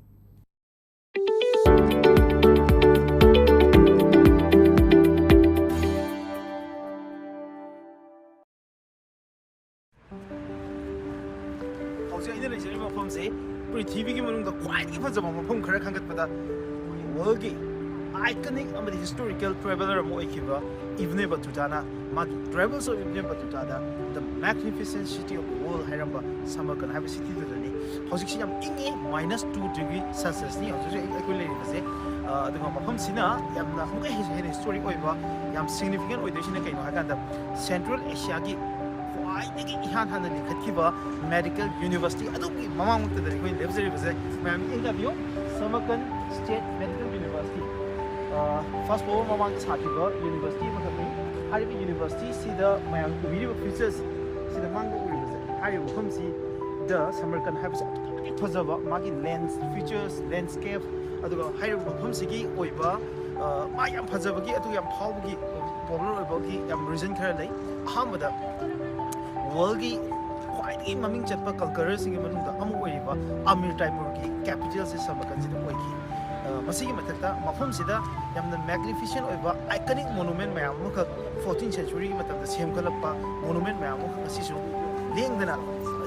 TV ki manung da quite ki fazaba mafam khara khangat pada world ki iconic amadi historical traveler mo ikiba Ibne Batutana mag travels of Ibne Batutana the magnificent city of the world hairamba Samarkand have a city to the ni hojik si yam ingi -2 degrees Celsius ni hojik ekoi le base the mafam sina yamna mukai historic oiba yam significant oidesina kaino hakanda Central Asia ki Iki ihan hana ni khatkiba medical university adugi mamang mukta dari ko lebzeri base ma'am interview Samarkand State Medical University first of all mamang sakiba university makami haribi university sida ma'am video features sida mango uri base hari ukham si the Samarkand habis fazaba magi lens features landscape aduga hari ukham si gi oiba ma yam fazaba gi aduga yam phawgi popular oiba gi yam reason khara lai ahamada world ki quite maming chatpa culture singi manungda amu oiba Amir Timur ki capital se Samarkand sida oiki masigi mathakta mafam sida yamna magnificent oiba iconic monument mayam ka 14th century ki matamda semkalappa monument mayam ka asisu lengdana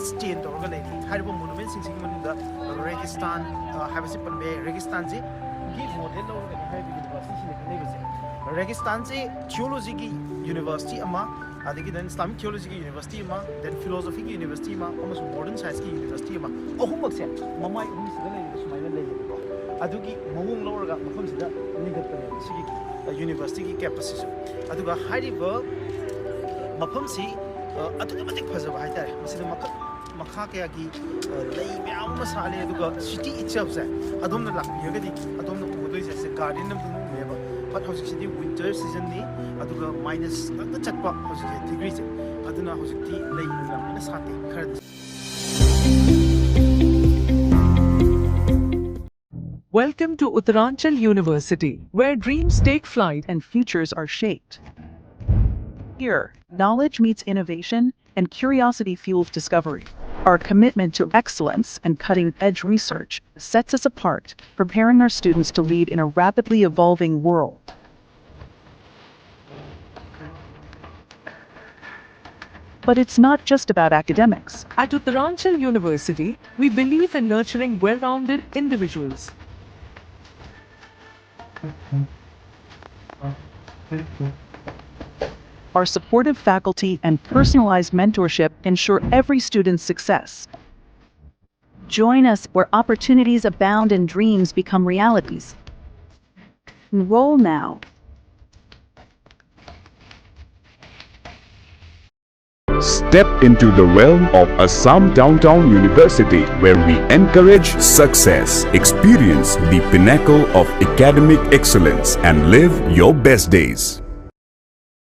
stain torga lei haribo monument singi manungda Registan habasi panbe Registan ji gi model lo ga haribi university ne nei base Registan ji geology ki university ama adigi then Islamic theology ki university ma then philosophy ki university ma almost modern science ki university ma ahumak se mamai sida lei sumaina lei ko adugi mamung lorga mafam sida nigatane sigi university ki campus su aduga hariba mafam si aduga matik phajaba haitare masida makha kaya ki lei myam masale aduga city itself se adomna lakbiyagadi adomna udoi se garden nam meba but hojik city winter season ni aduga minus nakta chatpa hojik degrees aduna hojik ti lei lamna sate khar Welcome to Uttaranchal University, where dreams take flight and futures are shaped. Here, knowledge meets innovation and curiosity fuels discovery. Our commitment to excellence and cutting-edge research sets us apart, preparing our students to lead in a rapidly evolving world. But it's not just about academics. At Uttaranchal University, we believe in nurturing well-rounded individuals. Our supportive faculty and personalized mentorship ensure every student's success. Join us where opportunities abound and dreams become realities. Enroll now. Step into the realm of Assam Downtown University, where we encourage success, experience the pinnacle of academic excellence, and live your best days.